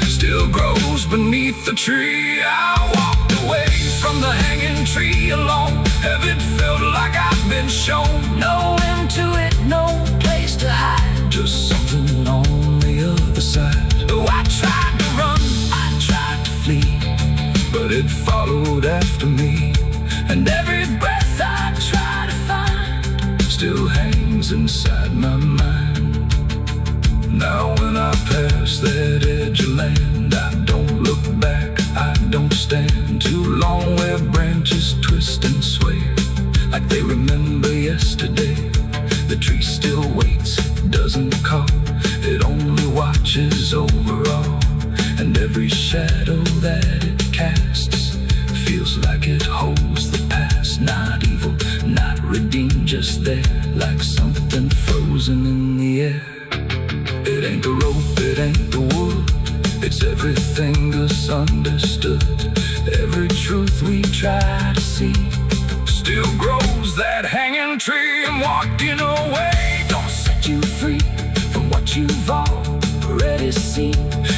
still grows beneath the tree. I walked away from the hanging tree alone. Heaven felt like I've been shown no end to it, no place to hide, just something on the other side. Oh, I tried to run, I tried to flee, but it followed after me. And every breath I try to find still hangs inside my mind. Now when I pass that edge of land, I don't look back, I don't stand too long where branches twist and sway, like they remember yesterday. The tree still waits, doesn't call, it only watches over all. And every shadow that it casts feels like it holds the past. Not evil, not redeemed, just there, like something frozen in the air. It ain't the rope, it ain't the wood, it's everything misunderstood. Every truth we try to see still grows that hanging tree. And walking away don't set you free from what you've already seen,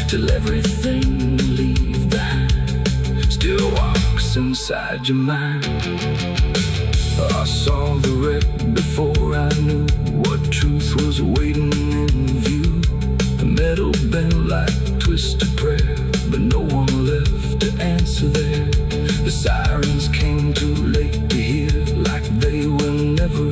till everything you leave behind still walks inside your mind. I saw the wreck before I knew what truth was waiting in view. The metal bent like twisted prayer, but no one left to answer there. The sirens came too late to hear, like they were never